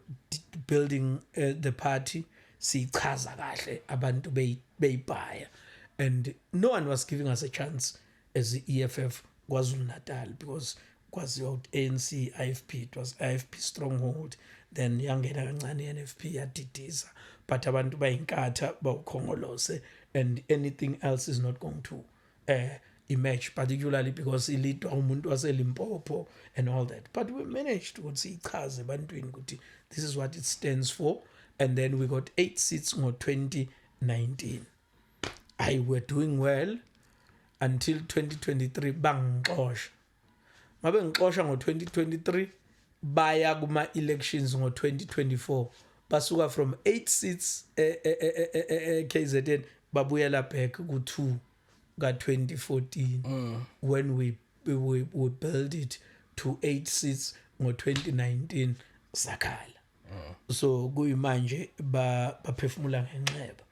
building the party. Sichaza kahle abantu beyibhaya, and no one was giving us a chance as the EFF KwaZulu-Natal because kwaziwa ANC IFP, it was IFP stronghold, then yangena kancane NFP yadidiza, but abantu bayinkatha bawukhongolose, and anything else is not going to emerge, particularly because ilitwa umuntu waseLimpopo and all that. But we managed to see ichaze ebantwini ukuthi this is what it stands for, and then we got 8 seats in 2019. I were doing well until 2023 bangixosha. Mabe ngixosha ngo-2023 baya kuma elections ngo-2024 basuka from 8 seats KZN babuyela back ku-2 ka-2014 when we built it to 8 seats ngo-2019 sakhala. So kuyimanje baphefumula ngenxeba.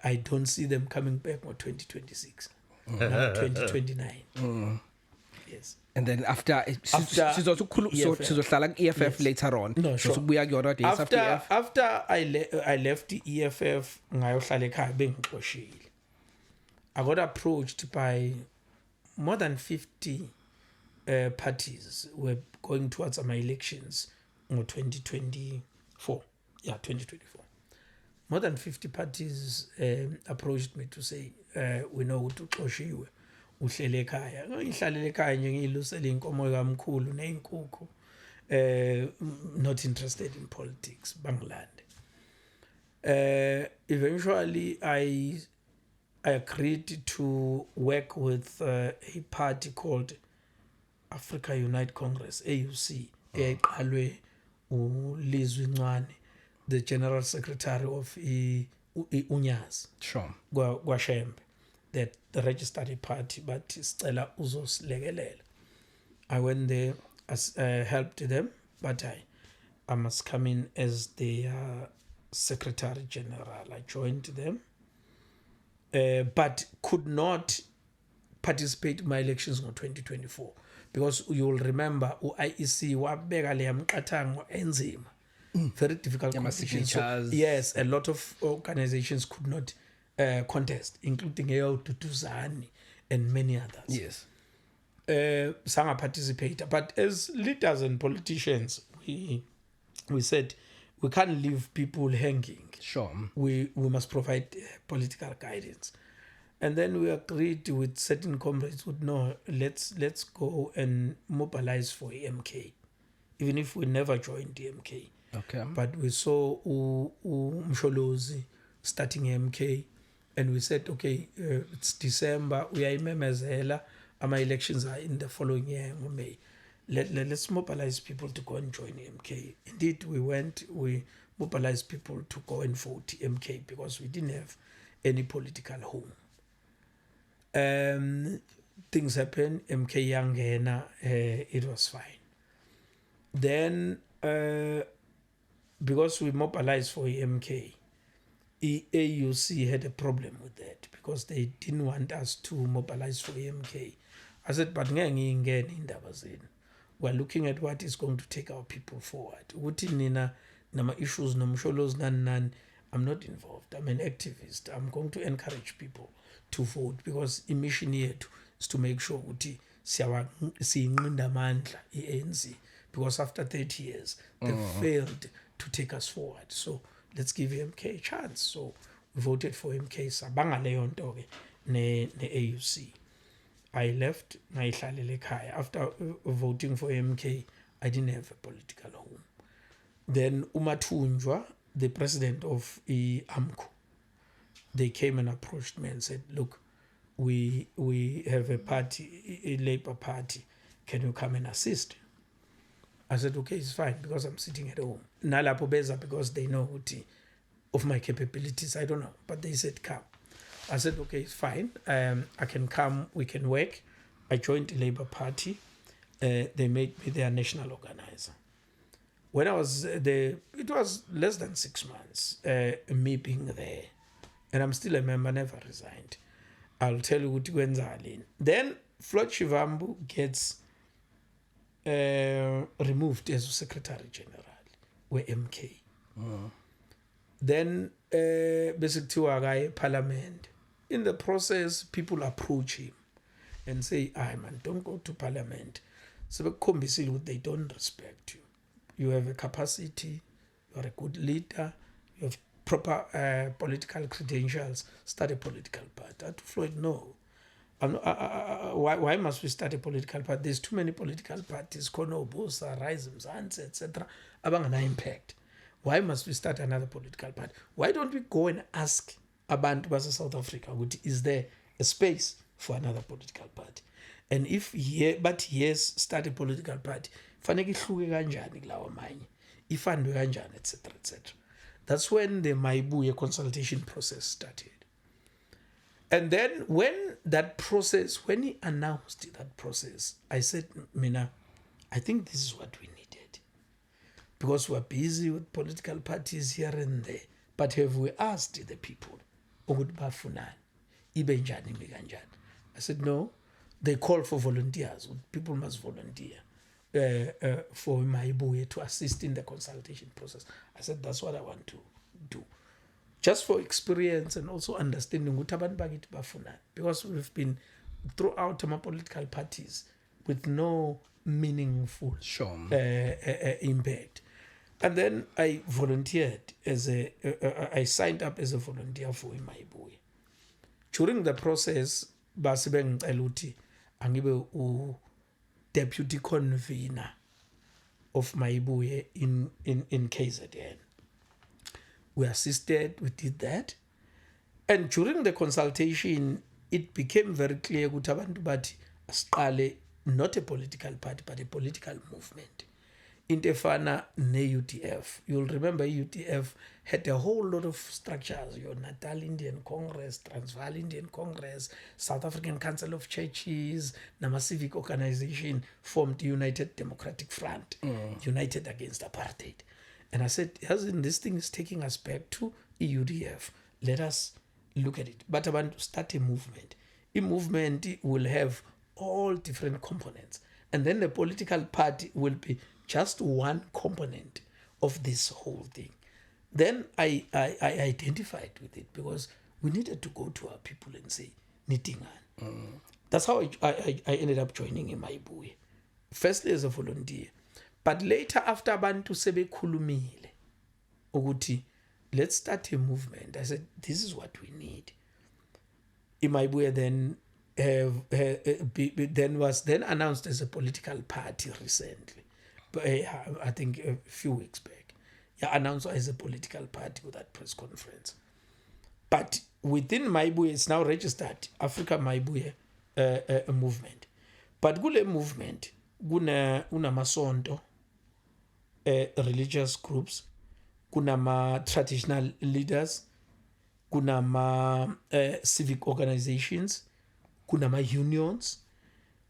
I don't see them coming back ngo-2026 now 2029. Yes. And then after sizohlala ku-EFF later on. No, sure. Sokubuya kuyona days after EFF. After I left the EFF ngayohlala ekhaya bengixoshile. I got approached by more than 50 parties were going towards my elections in 2024. Yeah, 2024. More than 50 parties approached me to say, we know ukuthi uxoshiwe uhlele ekhaya. Ngihlalele ekhaya nje ngilusela inkomo kamkhulu neinkukhu. Not interested in politics, bangilande. Eventually I agreed to work with a party called Africa Unite Congress, AUC, eyayiqalwe uLizwi Ncwane, the General Secretary of Unyazi. Sure. KwaShembe, that the registered party, but sicela uzosilekelela. I went there, helped them, but I must come in as the Secretary General. I joined them. But could not participate in my elections in 2024 because you'll remember IEC wabeka le yamqathango enzima, very difficult competition. So, yes, a lot of organizations could not contest, including Tutuzani and many others. Yes. Sanga participate, but as leaders and politicians, we said we can't leave people hanging. Sure. We must provide political guidance. And then we agreed with certain comrades would know, let's go and mobilize for MK, even if we never joined the MK. Okay. But we saw Msholozi starting MK, and we said, okay, it's December, we are in Memezela, and my elections are in the following year in May. let's mobilize people to go and join MK. Indeed, we mobilized people to go and vote MK because we didn't have any political home. Things happen, MK Yangena, it was fine. Then, because we mobilized for MK, AUC had a problem with that because they didn't want us to mobilize for MK. I said, but we're looking at what is going to take our people forward. Uthi nina nama issues nomsholos nan, I'm not involved. I'm an activist. I'm going to encourage people to vote because mission yethu is to make sure ukuthi siyinqinda amandla iANC because after 30 years they failed to take us forward. So let's give MK a chance. So we voted for MK sabanga leyo nto ke ne AUC. I left ngayihlalela ekhaya. After voting for MK, I didn't have a political home. Then uMathunjwa, the president of AMCU, they came and approached me and said, look, we have a party, a Labour Party. Can you come and assist? I said, okay, it's fine because I'm sitting at home. Nalapho beza because they know of my capabilities. I don't know, but they said come. I said, okay, it's fine. I can come, we can work. I joined the Labour Party. They made me their national organizer. When I was there, it was less than 6 months, me being there. And I'm still a member, never resigned. I'll tell you what kwenzani. Then Floyd Shivambu gets removed as Secretary General, we MK. Then basically Parliament. In the process, people approach him and say, man, don't go to Parliament. So they don't respect you. You have a capacity, you are a good leader, you have proper political credentials, start a political party. To Floyd, no. Why must we start a political party? There's too many political parties, Kono, Bosa, Rise, Mzansi, etc. Abangana impact. Why must we start another political party? Why don't we go and ask abantu base South Africa, is there a space for another political party? And if yes, start a political party, fanele ihluke kanjani kulawa amanye, ifundwe kanjani, etc., etc. That's when the Maibuye consultation process started. And then when he announced that process, I said, Mina, I think this is what we needed. Because we're busy with political parties here and there. But have we asked the people? I said, no. They call for volunteers. People must volunteer for Maibuye to assist in the consultation process. I said, that's what I want to do. Just for experience and also understanding because we've been throughout my political parties with no meaningful impact. And then I volunteered I signed up as a volunteer for Maibuye. During the process, Basibeng Eluti, Angibe deputy convener of Maibuye in KZN. We assisted, we did that. And during the consultation, it became very clear that not a political party, but a political movement. Intefana ne UTF. You'll remember UTF had a whole lot of structures. Your Natal Indian Congress, Transvaal Indian Congress, South African Council of Churches, Nama Civic Organization formed United Democratic Front, United Against Apartheid. And I said, this thing is taking us back to EUDF. Let us look at it. But I want to start a movement. A movement will have all different components. And then the political party will be just one component of this whole thing. Then I identified with it because we needed to go to our people and say, Nitingan. That's how I ended up joining in Maibuye. Firstly as a volunteer. But later after abantu sebe khulumile, ukuthi, let's start a movement. I said, this is what we need. Maibuye then was announced as a political party recently. I think a few weeks back. Announced as a political party with that press conference. But within Maibuye, it's now registered Africa Maibuye movement. But Gule movement, unamasonto religious groups, kunama traditional leaders, kunama civic organizations, kunama unions,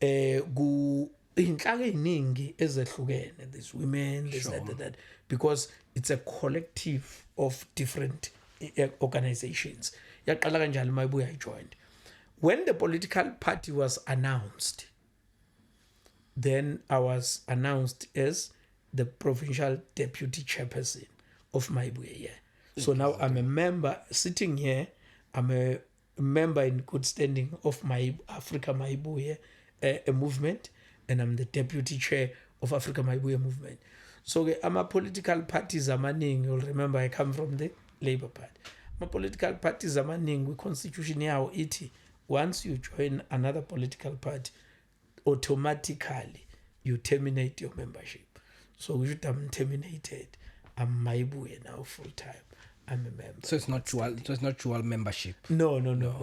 inhlaka eziningi ezehlukene. There's women, there's that, because it's a collective of different organizations. Yaqala kanjalo mayibuya I joined. When the political party was announced, then I was announced as the provincial deputy chairperson of Maibuye. So now I'm a member sitting here. I'm a member in good standing of my Africa Maibuye a movement, and I'm the deputy chair of Africa Maibuye movement. So I'm a political parties amaning. You'll remember I come from the Labour Party. My political parties amaning with constitution yawo ithi once you join another political party, automatically you terminate your membership. So I'm terminated. I'm Maibuye now full time. I'm a member. So it's not dual. So it's not dual membership. No.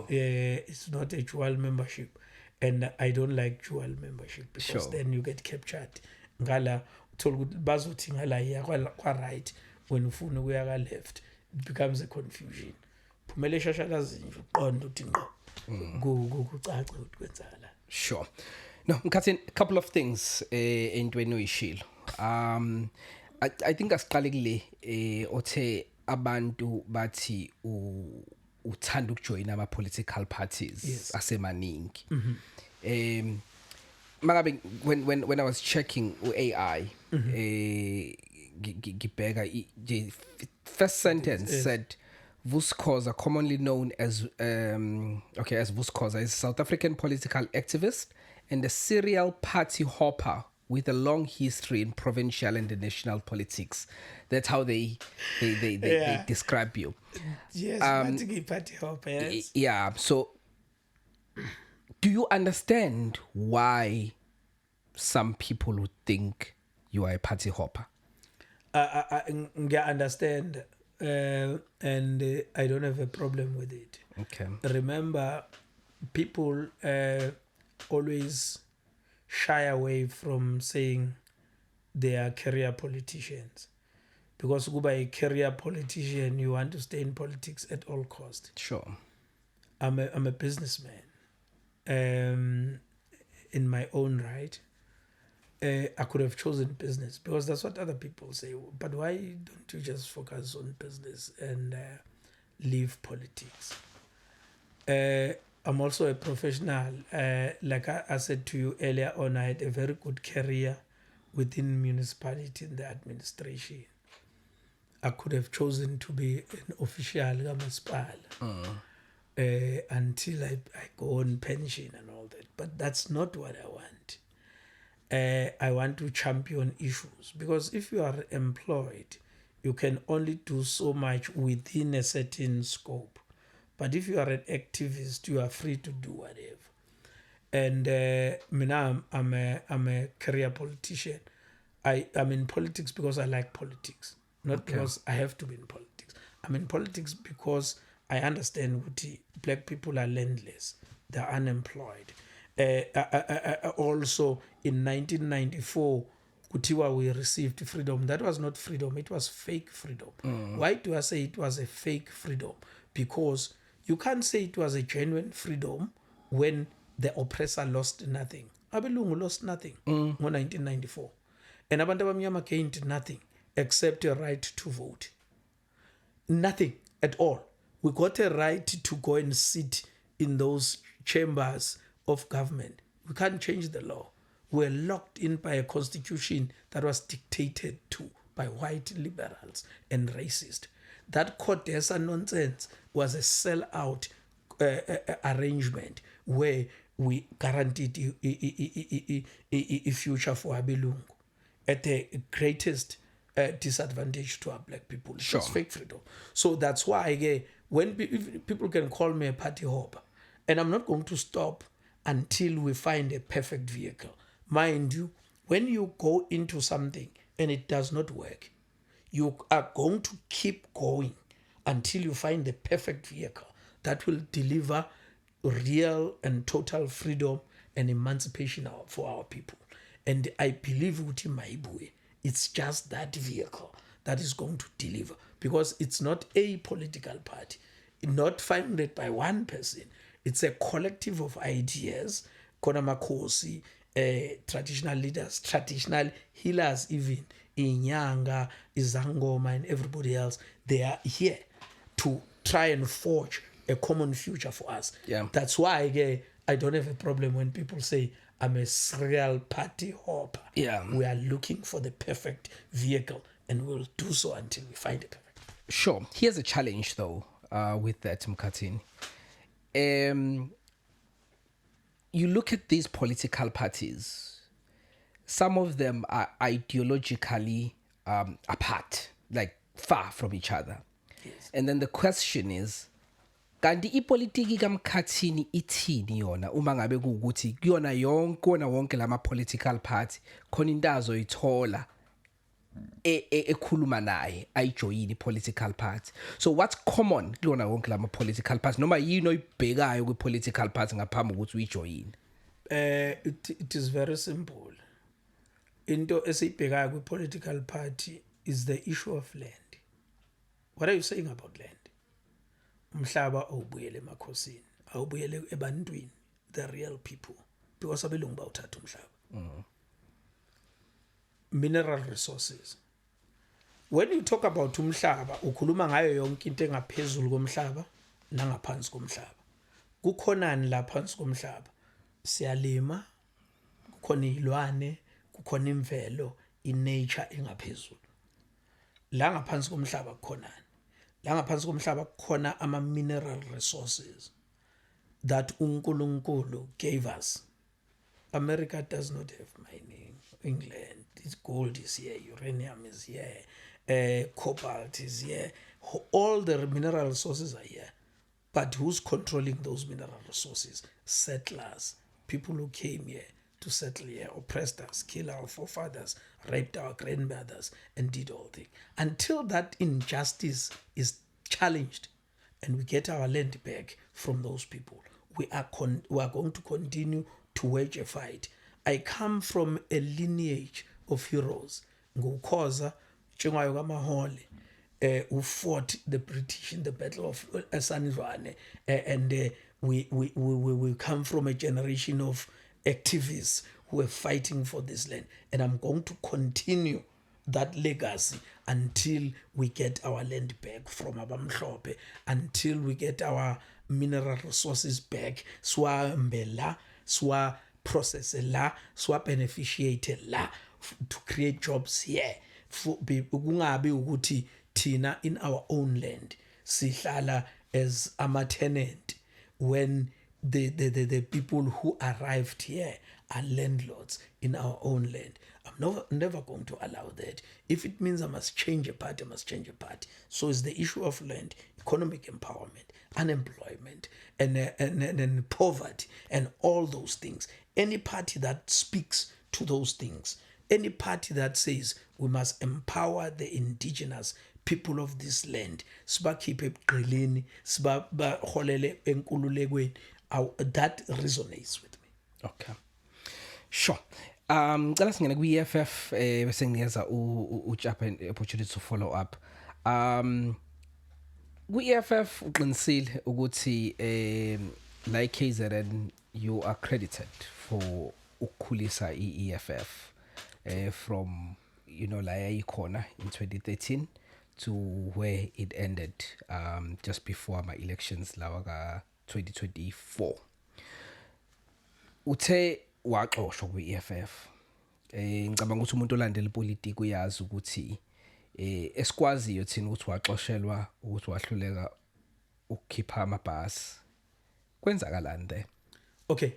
It's not a dual membership, and I don't like dual membership because then you get captured. Ngala uthola bazothi ngala ya kwa right when ufuna ukuya ka left, it becomes a confusion. Phumele shashalazi nje uqonda uthi ngqo kucace ukuthi kwenzala. Sure. No, Mkhathini, a couple of things entweni uyishilo. I think asiqale kule othe abantu bathi uthanda ukujoina ama political parties asemaningi. Mangabe when I was checking AI gibheka the first sentence said Vuskoza, commonly known as as Vuskoza, is a South African political activist and a serial party hopper with a long history in provincial and national politics. That's how they describe you. Yes, party hopper. Yes. Yeah. So, do you understand why some people would think you are a party hopper? I understand, and I don't have a problem with it. Okay. Remember, people always shy away from saying they are career politicians, because to be a career politician, you want to stay in politics at all costs. Sure. I'm a businessman, in my own right. I could have chosen business because that's what other people say. But why don't you just focus on business and leave politics? I'm also a professional. Like I said to you earlier on, I had a very good career within municipality in the administration. I could have chosen to be an official until I go on pension and all that. But that's not what I want. I want to champion issues, because if you are employed, you can only do so much within a certain scope. But if you are an activist, you are free to do whatever. And I'm a career politician. I'm in politics because I like politics, not because I have to be in politics. I'm in politics because I understand what black people are landless, they're unemployed. Also, in 1994, kutiwa we received freedom. That was not freedom, it was fake freedom. Why do I say it was a fake freedom? Because you can't say it was a genuine freedom when the oppressor lost nothing. Abelungu lost nothing in 1994. And abantu abamnyama gained nothing except a right to vote. Nothing at all. We got a right to go and sit in those chambers of government. We can't change the law. We're locked in by a constitution that was dictated to by white liberals and racists. That Codesa nonsense was a sell-out arrangement where we guaranteed a future for Abelungu at the greatest disadvantage to our black people. It was fake freedom. So that's why when people can call me a party hopper, and I'm not going to stop until we find a perfect vehicle. Mind you, when you go into something and it does not work, you are going to keep going until you find the perfect vehicle that will deliver real and total freedom and emancipation for our people. and I believe ukuthi mayibuye, it's just that vehicle that is going to deliver, because it's not a political party, not founded by one person. It's a collective of ideas. Khona makhosi, traditional leaders, traditional healers, even inyanga, izangoma, and everybody else. They are here to try and forge a common future for us. Yeah. That's why I don't have a problem when people say I'm a serial party hopper. Yeah. We are looking for the perfect vehicle, and we'll do so until we find it. Sure. Here's a challenge, though, with that, Mkhathini. You look at these political parties, some of them are ideologically apart, like far from each other. Yes. And then the question is, kanti ipolitiki kaMkhathini ithini yona uma ngabe kuukuthi kuyona wonke lama political party khona into azoyithola ekhuluma naye ayijoyini political party. So what's common kuyona wonke lama political party noma yini oyibhekayo kwi political party ngaphambi ukuthi uyijoyine? It is very simple. Into esiyibhekayo kwi political party is the issue of land. What are you saying about land? Umhlaba awubuyele emakhosini, awubuyele ebantwini, the real people, because abelungu bawuthatha umhlaba. Mineral resources. When you talk about umhlaba, ukhuluma ngayo yonke into engaphezulu komhlaba nangaphansi komhlaba. Kukhonani la phansi komhlaba? Siyalima, kukhona izilwane, kukhona imvelo, inature engaphezulu. La ngaphansi komhlaba kukhonani? La ngaphansi komhlaba kukhona ama mineral resources that uNkulunkulu gave us. America does not have mining. England, its gold is here, uranium is here, cobalt is here. All the mineral resources are here. But who's controlling those mineral resources? Settlers, people who came here to settle here, oppressed us, killed our forefathers, raped our grandmothers, and did all things. Until that injustice is challenged and we get our land back from those people, we are going to continue to wage a fight. I come from a lineage of heroes. Ngukhoza, Chingayo Kamahole, who fought the British in the Battle of Sanivane, and we come from a generation of activists who are fighting for this land, and I'm going to continue that legacy until we get our land back from Abamhlope, until we get our mineral resources back, swa mbela, swa process la, swa beneficiate la, to create jobs here. Kungabi ukuthi tina in our own land sihlala as a tenant when the people who arrived here are landlords in our own land. I'm never going to allow that. If it means I must change a party, I must change a party. So it's the issue of land, economic empowerment, unemployment, and poverty, and all those things. Any party that speaks to those things, any party that says we must empower the indigenous people of this land, sibakhiphe ebuqilini, sibaholele enkululekweni, that resonates with me. Okay. Sure. Ngicela singene kwi-EFF bese nginikeza uJapa an opportunity to follow up. Kwi-EFF uqinisile ukuthi like KZN you are credited for ukukhulisa i-EFF from la yayikhona in 2013 to where it ended just before ama elections lawa ka 2024. Uthe waxoshwa kwi-EFF. Ngicabanga ukuthi umuntu olandela ipolitiki uyazi ukuthi esikwaziyo thina ukuthi waxoshelwa ukuthi wahluleka ukukhipha amabhasi. Kwenzakalani there? Okay.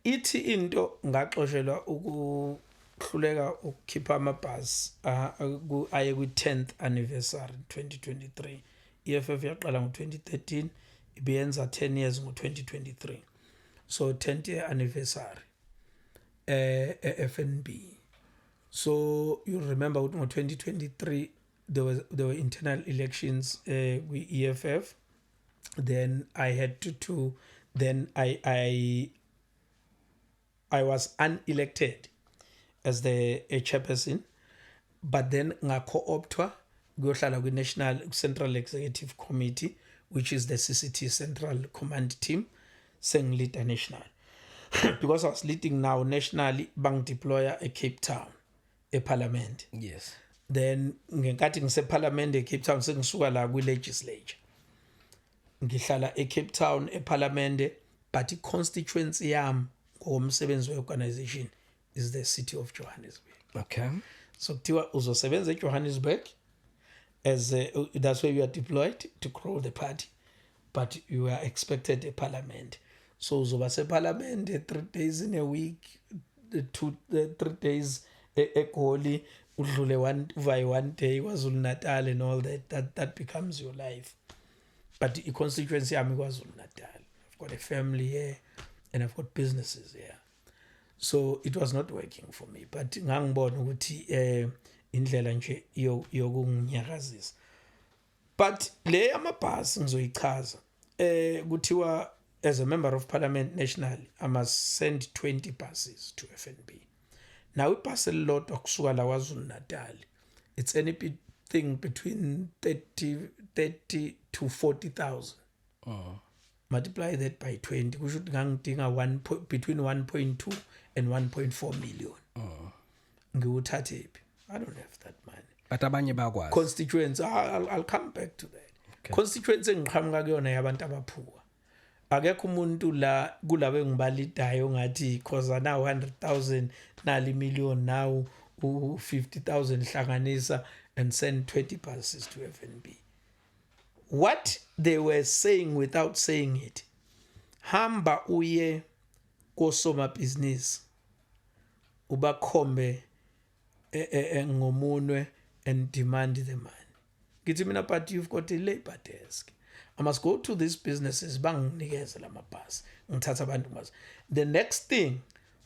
Ithi into ngaxoshelwa ukuhluleka ukukhipha amabhasi aye kwi 10th anniversary 2023. EFF yaqala ngo2013 ibiyenza 10 years ngo2023. So 10th year anniversary FNB. So you remember in 2023 there were internal elections with EFF. Then I had to then I I was unelected as the chairperson, but then nga-co-optwa kuyohlala kwi-National Central Executive Committee, which is the CCT Central Command Team, sengilida national. Because I was leading now nationally, bang deployer a Cape Town, a parliament. Yes. Then ngenkathi ngise-parliament e-Cape Town sengisuka la kwi-legislature. Ngihlala e-Cape Town e-parliament, but i-constituency yami ngokomsebenzi we-organization is the city of Johannesburg. Okay. So kuthiwa uzosebenza eJohannesburg as that's where you are deployed to grow the party, but you are expected a parliament. So uzoba se-parliament 3 days in a week, 3 days eGoli, udlule one day KwaZulu Natal and all that becomes your life. But the constituency yami KwaZulu Natal. I've got a family here and I've got businesses here. So it was not working for me, but ngangibona ukuthi indlela nje yokunginyakazisa. But le amabhasi ngizoyichaza kuthiwa as a member of parliament nationally I must send 20 buses to FNB. Now ibhasi elilodwa kusuka la KwaZulu Natal, it's anything between 30 to 40,000. Multiply that by 20, we should ngangidinga between 1.2 and 1.4 million. Ngiwuthathe phi? I don't have that money. But abanye bakwazi. Constituents, I'll come back to that. Okay. Constituents engiqhamuka kuyona yabantu abaphuwa. Akekho umuntu la kulabe ngibalidayo ngathi khoza na 100,000 nali million now 50,000 hlanganisa and send 20 buses to FNB. What they were saying without saying it, hamba uye kosoma business ubakhombe ngomunwe and demand the money. Githi mina, but you've got a labor desk. I must go to these businesses banginikeze lamabhasi ngithatha abantu mas. The next thing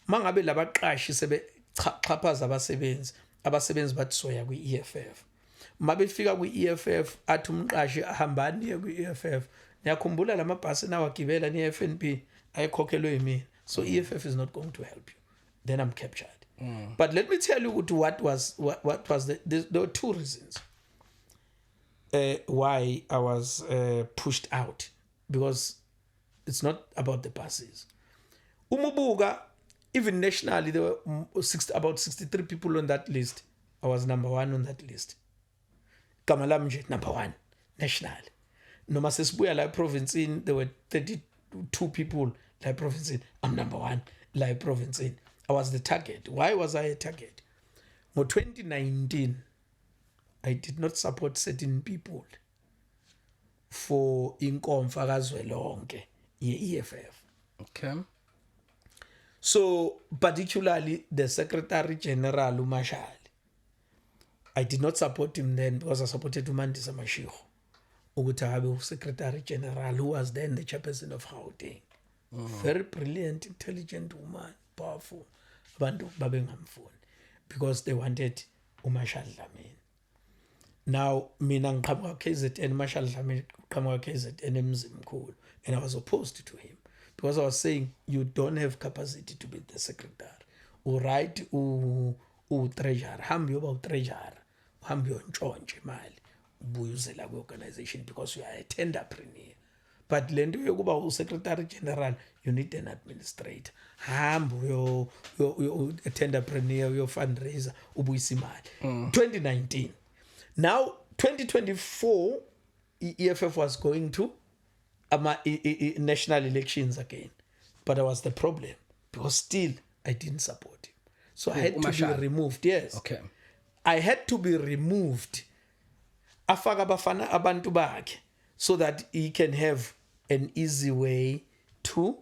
mangabe labaqashi sebexhaphaza abasebenzi bathi soya kwi-EFF. Mabefika kwi-EFF athi umqashi ahambani niye kwi-EFF, niyakhumbula lamabhasi nawagibela ni-FNB ayikhokhelwe yimina, so EFF is not going to help you. Then I'm captured. But let me tell you what was there were 2 reasons why I was pushed out, because it's not about the buses. Umubuga, even nationally, there were about 63 people on that list. I was number 1 on that list. Kamalamje, number 1, national. Noma sesibuya la province in, there were 32 people la province in. I'm number 1 la province in. I was the target. Why was I a target? In 2019, I did not support certain people for inkomfa kazwelonke ye-EFF. Okay. So, particularly the Secretary General Umashali. I did not support him then because I supported Umandisa Mashiho, Ugutabe Secretary General, who was then the chairperson of Gauteng. Very brilliant, intelligent woman, powerful. Abantu babengamfuni because they wanted Umashali Dlamini. Now, mina ngiqhamuka KZN, Umashali Dlamini ngiqhamuka KZN eMzimkhulu, and I was opposed to him because I was saying you don't have capacity to be the secretary. Right, treasurer, hambi yoba treasurer, hambi yontshontshwe imali, ubuyuzela kwi-organization because you are a tenderpreneur. But lento yokuba u-secretary general, you need an administrator. Hambi yo a tenderpreneur, your fundraiser, ubuyisa imali. 2019. Now 2024, EFF was going to national elections again, but that was the problem because still I didn't support him. So I had to be removed. Yes. Okay. I had to be removed. Afaka bafana abantu bakhe so that he can have an easy way to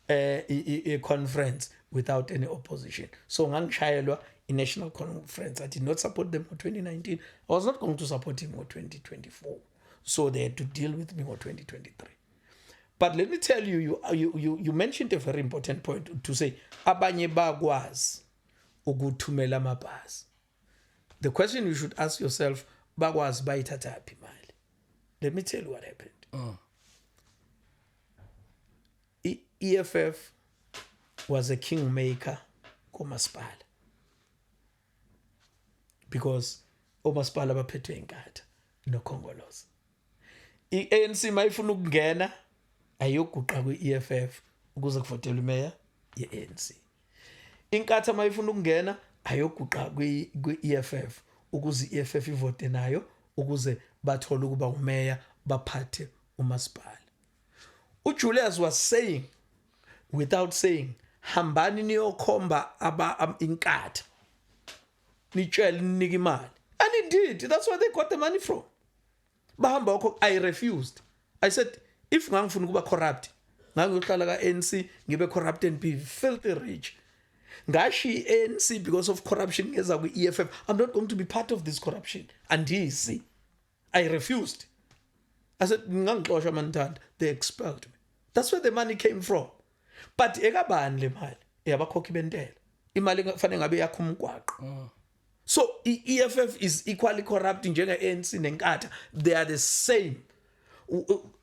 a conference without any opposition. So ngangishayelwa in national conference. I did not support them for 2019. I was not going to support him for 2024. So they had to deal with me for 2023. But let me tell you, you mentioned a very important point to say abanye bakwazi ukuthumela amabhasi. The question you should ask yourself, bakwazi bayithatha phi imali? Let me tell you what happened. EFF was a kingmaker kumasipala, because omasipala baphethwe inkatha nokhongoloza. I-ANC mayifuna ukungena ayoguqa kwi-EFF ukuze kuvotelwe imeya ye-ANC. Inkatha mayifuna ukungena ayoguqa kwi-EFF ukuze i-EFF ivote nayo ukuze bathole ukuba umeya baphathe umasipala. uJulius was saying, without saying, hambani niyokhomba inkatha nitshele ninike imali. And he did. That's where they got the money from. Bahamba wakho, I refused. I said, if ngangifuna ukuba corrupt, ngangiyohlala ka-ANC ngibe corrupt and be filthy rich. Ngashi ANC because of corruption ngeza kwi-EFF. I'm not going to be part of this corruption. And he see, I refused. I said, ngangixoshwa manithanda. They expelled me. That's where the money came from. But ekabani le mali? Eyabakhokhi bentela. Imali kufanele ngabe yakho umgwaqo. So EFF is equally corrupt njenge-ANC nenkatha. They are the same.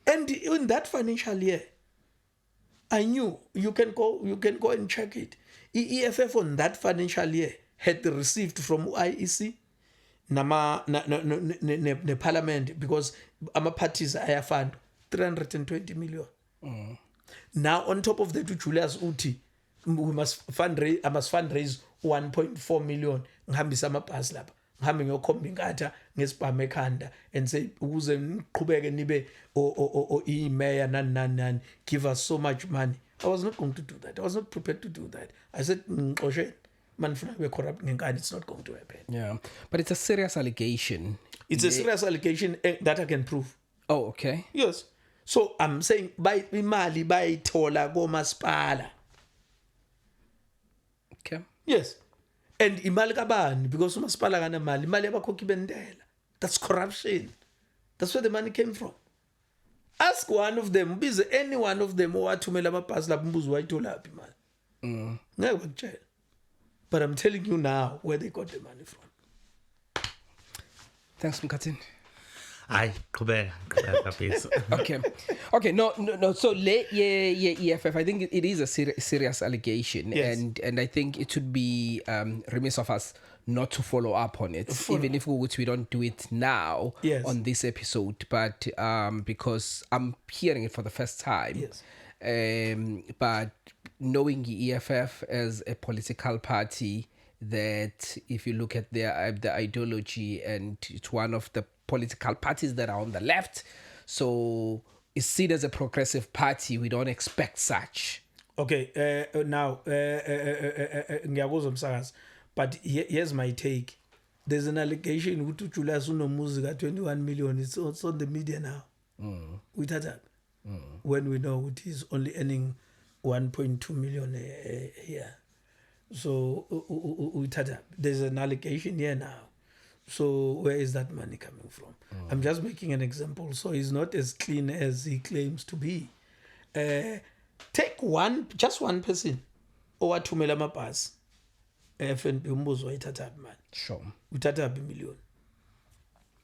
And in that financial year, I knew you can go and check it. EFF on that financial year had received from IEC ne parliament, because ama parties ayafund 320 million. Now on top of that, Julius Uti, we must fundraise 1.4 million. Ngihambisa amabhasi lapha, ngihambe ngiyokhomba inkatha ngesibhame ekhanda and say ukuze niqhubeke nibe imeya nani, give us so much money. I was not going to do that. I was not prepared to do that. I said, ngixoshe manifuna kube corrupt ngenkani, it's not going to happen. Yeah, but it's a serious allegation. It's a serious allegation that I can prove. Oh, okay. Yes. So I'm saying by imali bayithola komasipala. Okay. Yes. And imali kabani, because umasipala kana mali, imali yabakhokhi bentela. That's corruption. That's where the money came from. Ask one of them, bize any one of them owathumela amabhasi lapho umbuzo wayitholaphi imali. Ngeke bakutshela. But I'm telling you now where they got the money from. Thanks, Mkhathini. Hayi, qhubeka kaphiso. Okay. No. So EFF, I think it is a serious allegation, yes. and I think it would be remiss of us not to follow up on it, even if we don't do it now on this episode, but because I'm hearing it for the first time. Yes. But knowing the EFF as a political party, that if you look at the ideology, and it's one of the political parties that are on the left, so is seen as a progressive party, we don't expect such. Okay, now ngiyakuzwa msakazi, but here's my take. There's an allegation ukuthi uJulius unomuzi ka-21 million. It's on the media now. Uyithatha when we know that he's only earning 1.2 million a year. So uyithatha. There's an allegation here now. So where is that money coming from? I'm just making an example. So he's not as clean as he claims to be. Take just one person owathumela amabhasi FNB umbuzo wayithatha imali. Sure. Uthatha million.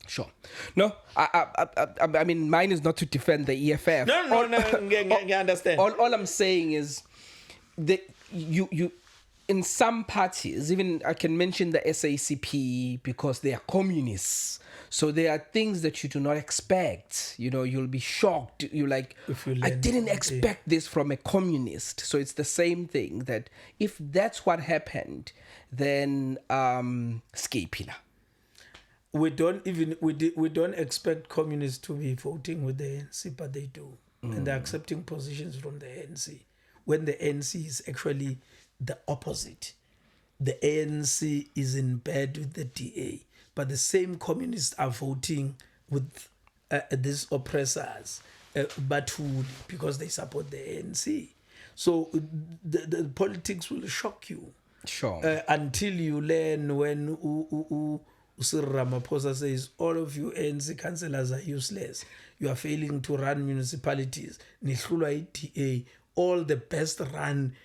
Sure. No, I mean, mine is not to defend the EFF. No, I understand. All I'm saying is that you in some parties, even I can mention the SACP, because they are communists. So there are things that you do not expect. You know, you'll be shocked. You're like, I didn't expect this from a communist. So it's the same thing, that if that's what happened, then skipila. We don't expect communists to be voting with the ANC, but they do. And they're accepting positions from the ANC, when the ANC is actually the opposite. The ANC is in bed with the DA, but the same communists are voting with these oppressors, Bathuli, because they support the ANC. So the politics will shock you. Sure. Until you learn when Cyril Ramaphosa says all of you ANC councillors are useless. You are failing to run municipalities. Nihlulwa DA. All the best run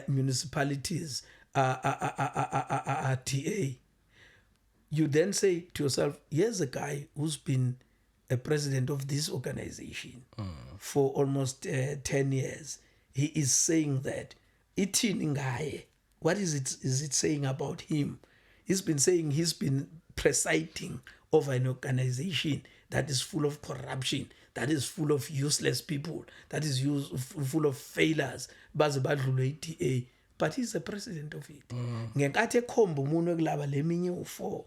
municipalities are DA. You then say to yourself, here's a guy who's been a president of this organization for almost 10 years. He is saying that ithini ngaye? What is it saying about him? He's been saying he's been presiding over an organization that is full of corruption, that is full of useless people, that is full of failures. Baze badlule iDA, but he's the president of it. Ngenkathi ekhomba umuntu ekulaba leminye u4,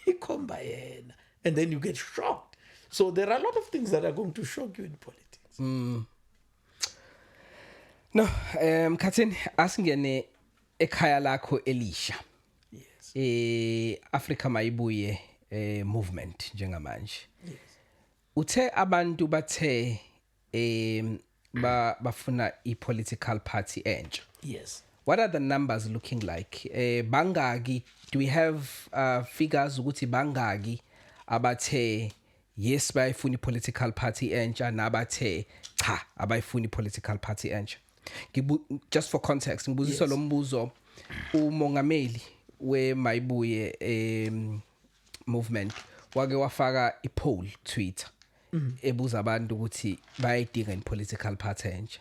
ikhomba yena, and then you get shocked. So there are a lot of things that are going to shock you in politics. No, Khathini asingene ekhaya lakho elisha. Yes. Africa Mayibuye movement njengamanje. Yes. Uthe abantu bathe bafuna i-political party entsha. Yes. What are the numbers looking like? Bangaki, do we have figures ukuthi bangaki abathe yes bayifuna i-political party entsha nabathe cha abayifuna i-political party entsha? Just for context, ngibuzisa lo mbuzo umongameli we-Mayibuye movement wake wafaka i-poll Twitter ebuza abantu ukuthi bayidinga i-political party entsha.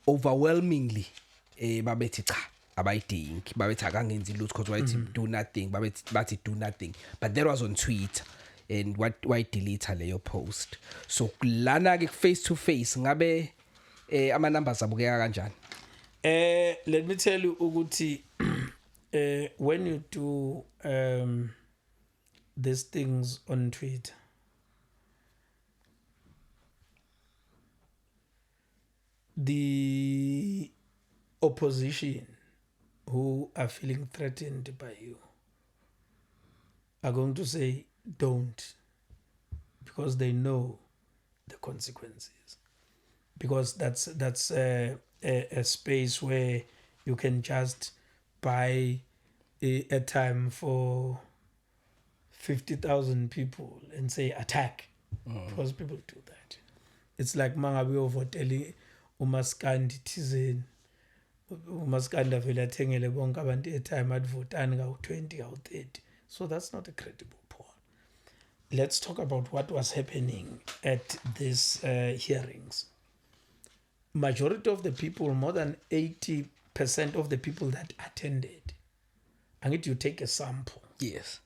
Overwhelmingly babethi cha abayidingi, babethi akangenzi lutho because wayethi do nothing, bathi do nothing, but that was on Twitter. And why delete leyo post? So lana ke face to face ngabe ama numbers abukeka kanjani? Let me tell you ukuthi when you do these things on Twitter, the opposition who are feeling threatened by you are going to say don't, because they know the consequences, because that's a space where you can just buy a time for 50,000 people and say attack, because people do that. It's like mangabe ovoteli umaskandi thizeni, umaskandi avela thengele bonke abantu etime advotani ka20 ka30. So that's not a credible poll. Let's talk about what was happening at these hearings. Majority of the people, more than 80% of the people that attended, I need you take a sample. Yes.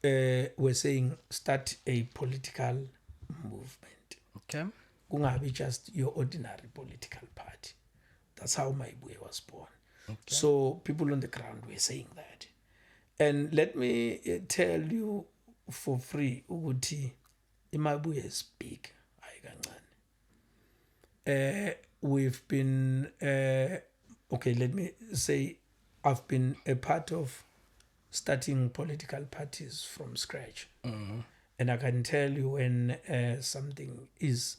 We're saying start a political movement. Okay. Kungabi just your ordinary political party. That's how Mayibuye was born. Okay. So people on the ground were saying that. And let me tell you for free, ukuthi iMayibuye is big. We've been, okay, let me say, I've been a part of starting political parties from scratch. And I can tell you when something is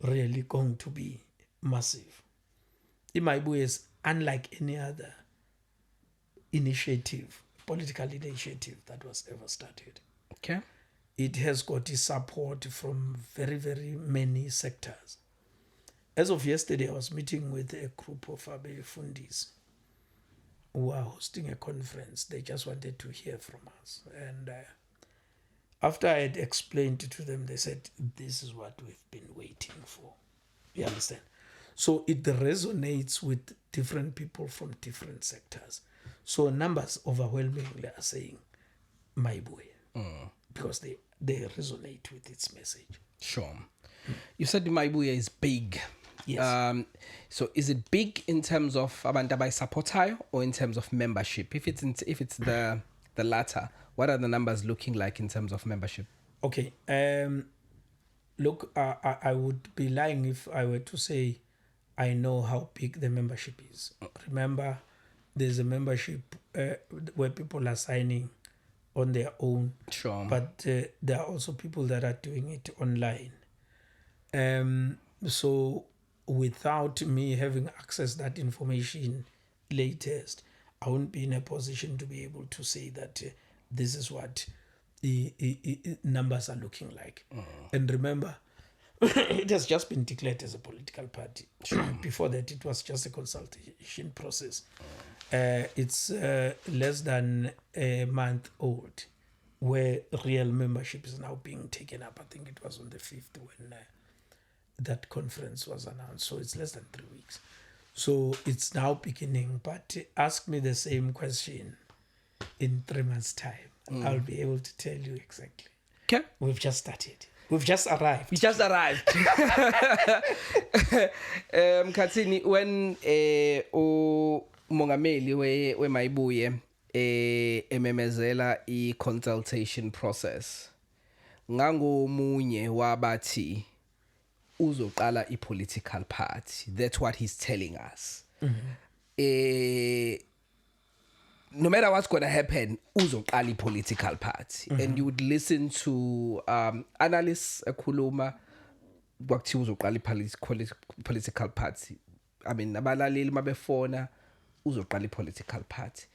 really going to be massive. iMayibuye is unlike any other initiative, political initiative that was ever started. Okay. It has got support from very, very many sectors. As of yesterday, I was meeting with a group of Fundis who are hosting a conference. They just wanted to hear from us. And after I had explained to them, they said, this is what we've been waiting for. You understand? So it resonates with different people from different sectors. So numbers overwhelmingly are saying Mayibuye because they resonate with its message. Sure. You said Mayibuye is big. Yes. So is it big in terms of abantu abayisupportayo or in terms of membership? If it's the latter, what are the numbers looking like in terms of membership? Okay. Look, I would be lying if I were to say I know how big the membership is. Remember, there's a membership where people are signing on their own. Sure. But there are also people that are doing it online. So without me having access to that information latest, I won't be in a position to be able to say that this is what the numbers are looking like. And remember, it has just been declared as a political party. Before that, it was just a consultation process. It's less than a month old, where real membership is now being taken up. I think it was on the 5th when that conference was announced. So it's less than 3 weeks. So it's now beginning, but ask me the same question in 3 months' time. I'll be able to tell you exactly. Okay. We've just started. We've just arrived. We just arrived. Khathini, when umongameli we Mayibuye ememezela i-consultation process, ngangomunye wabathi uzoqala i-political party. That's what he's telling us. No matter what's going to happen, uzoqala i-political party. And you would listen to analysts ekhuluma kwakuthiwa uzoqala i-political party. I mean, abalaleli mabefona uzoqala i-political party.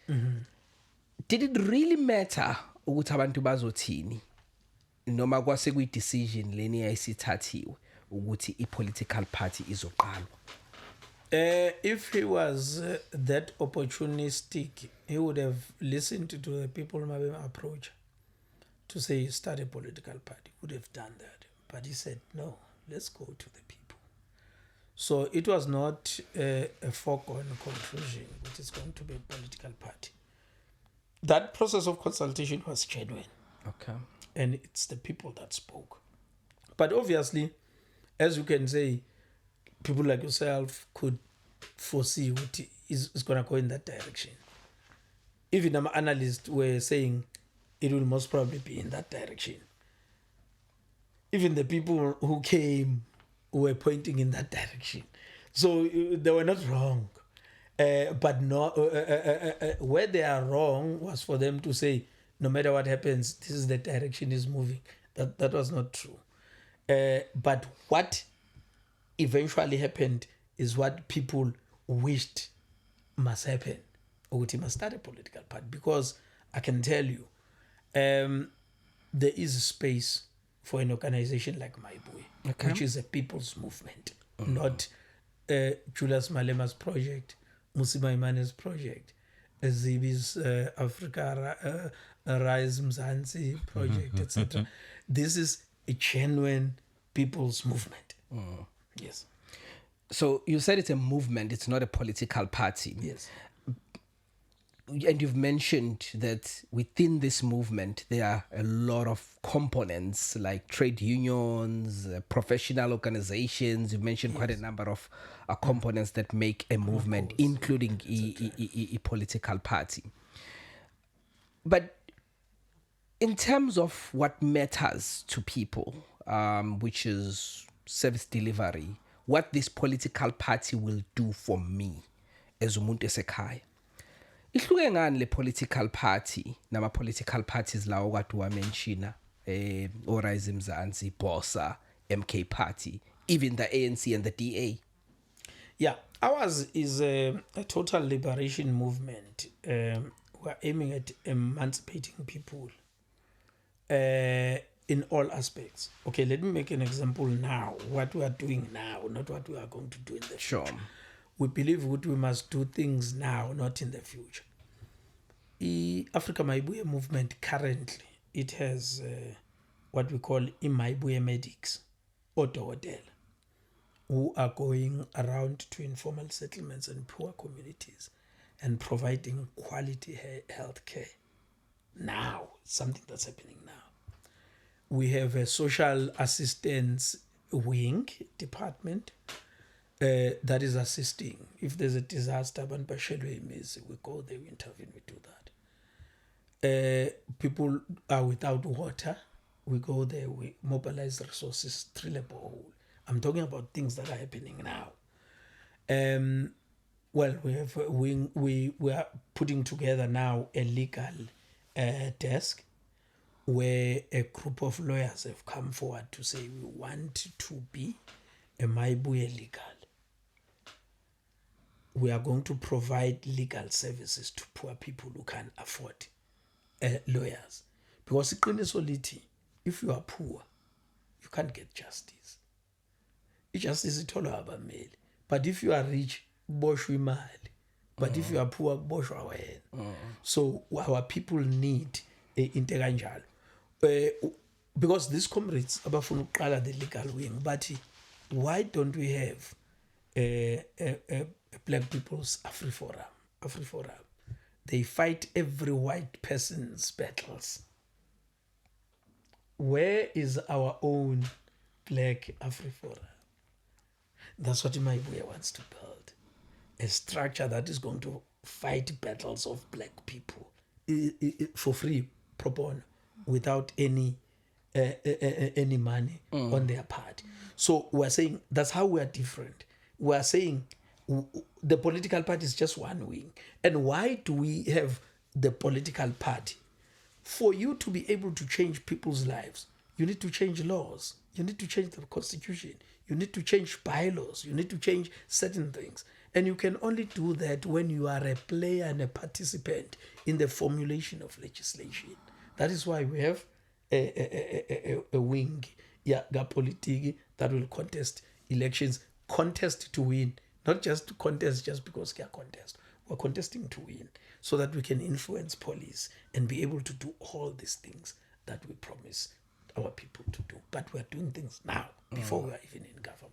Did it really matter ukuthi abantu bazothini? Noma kwase kuyi-decision leni ayisithathiwe ukuthi i-political party izoqalwa? If he was that opportunistic, he would have listened to the people maybe approach to say start a political party. Would have done that, but he said no. Let's go to the people. So it was not a foregone conclusion that it's going to be a political party. That process of consultation was genuine. Okay. And it's the people that spoke. But obviously, as you can say, people like yourself could foresee what is going to go in that direction. Even some analysts were saying it will most probably be in that direction. Even the people who came were pointing in that direction. So they were not wrong. But no, where they are wrong was for them to say, no matter what happens, this is the direction is moving. That was not true. But what eventually happened is what people wished must happen. Ukuthi must start a political party, because I can tell you, there is a space for an organization like Mayibuye, which is a people's movement, not Julius Malema's project, Musi Maimane's project, Zibi's Africa Rise Mzansi project, etc. This is a genuine people's movement. Yes. So you said it's a movement, it's not a political party. Yes. And you've mentioned that within this movement, there are a lot of components like trade unions, professional organizations. You've mentioned quite a number of components that make a movement, including a political party. But in terms of what matters to people, which is service delivery, what this political party will do for me as umuntu esekhaya. Ihluke ngani le political party nama political parties lawo kade wamenshina oRise Mzansi, Bosa, MK Party, even the ANC and the DA? Yeah, ours is a total liberation movement. We're aiming at emancipating people in all aspects. Okay, let me make an example now. What we are doing now, not what we are going to do in the future. Sure. We believe what we must do things now, not in the future. The Africa Mayibuye movement currently, it has what we call Mayibuye medics or Odokotela, who are going around to informal settlements and poor communities and providing quality health care. Now, something that's happening now. We have a social assistance wing department that is assisting. If there's a disaster, we go there, we intervene, we do that. People are without water, we go there, we mobilize resources, drill a borehole. I'm talking about things that are happening now. Well, we have we are putting together now a legal desk where a group of lawyers have come forward to say we want to be a Mayibuye legal. We are going to provide legal services to poor people who can afford lawyers. Because if you are poor, you can't get justice. Justice is all about mail. But if you are rich, boshwe mali. But if you are poor, boshwa wena. So our people need into kanjalo. Because these comrades abafuna uqala the legal wing, but why don't we have Black People's AfriForum. They fight every white person's battles. Where is our own Black AfriForum? That's what Maibuya wants to build. A structure that is going to fight battles of black people for free, pro bono, without any money on their part. So we're saying that's how we are different. We are saying the political party is just one wing. And why do we have the political party? For you to be able to change people's lives, you need to change laws. You need to change the constitution. You need to change bylaws. You need to change certain things. And you can only do that when you are a player and a participant in the formulation of legislation. That is why we have a wing, politiki, that will contest elections, contest to win, not just to contest just because we are contest. We're contesting to win so that we can influence police and be able to do all these things that we promise our people to do. But we're doing things now before we are even in government.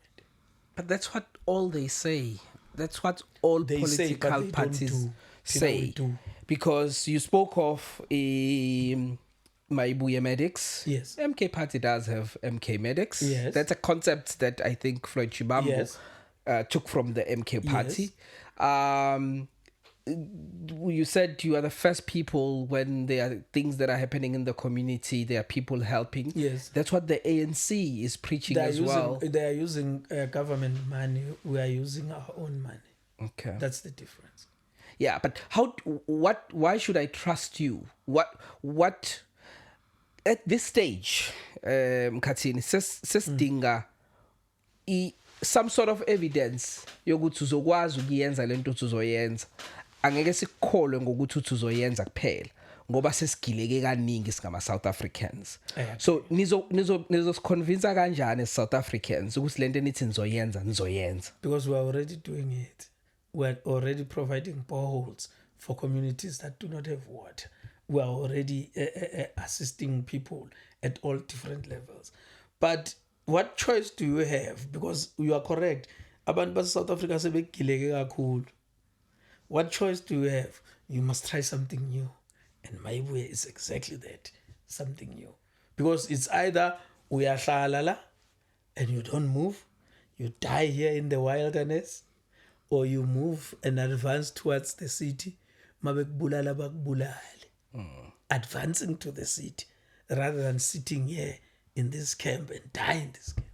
But that's what all they say. That's what all They say, but political they don't parties do. say. We do. Because you spoke of Maibuya Medics. Yes. MK Party does have MK Medics. Yes. That's a concept that I think Floyd Chibambo Yes. took from the MK Party. You said you are the first people when there are things that are happening in the community, there are people helping. Yes. That's what the ANC is preaching as well. They are using government money. We are using our own money. Okay. That's the difference. Yeah, but why should I trust you? What at this stage, Mkhathini, sesidinga some sort of evidence yokuthi uzokwazi ukuyenza lento uzoyenza. Angeke sikholwe ngokuthi uzoyenza kuphela ngoba sesigileke kaningi singama South Africans. So nizoconvince kanjani as South Africans ukuthi lento enithi nizoyenza? Because we are already doing it. We are already providing boreholes for communities that do not have water. We are already assisting people at all different levels. But what choice do you have? Because you are correct. Abantu base South Africa sebegileke kakhulu. What choice do you have? You must try something new. And my way is exactly that, something new. Because it's either we are hlala and you don't move, you die here in the wilderness, or you move and advance towards the city, mabekubulala bakubulale. Advancing to the city rather than sitting here in this camp and die in this camp.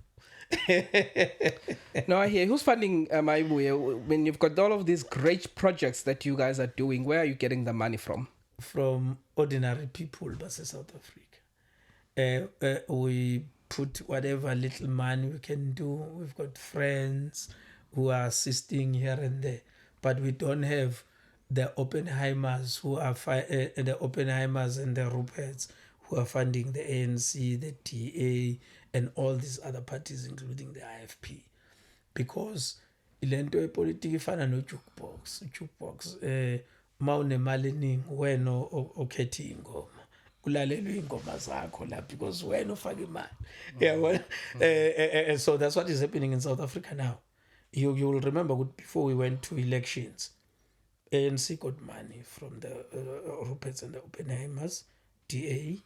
No, I hear. Who's funding Maibuya? When you've got all of these great projects that you guys are doing, where are you getting the money from? From ordinary people, but South Africa. We put whatever little money we can do. We've got friends who are assisting here and there, but we don't have the Oppenheimers who are the Oppenheimers and the Ruperts who are funding the ANC, the DA, and all these other parties, including the IFP, because ilento epolitiki ifana no jukebox mawunemali eningi wena okhetha ingoma kulalelwe ingoma zakho la because wena ufaka imali. So that's what is happening in South Africa now. You will remember before we went to elections, ANC got money from the Ruperts and the Oppenheimers, DA,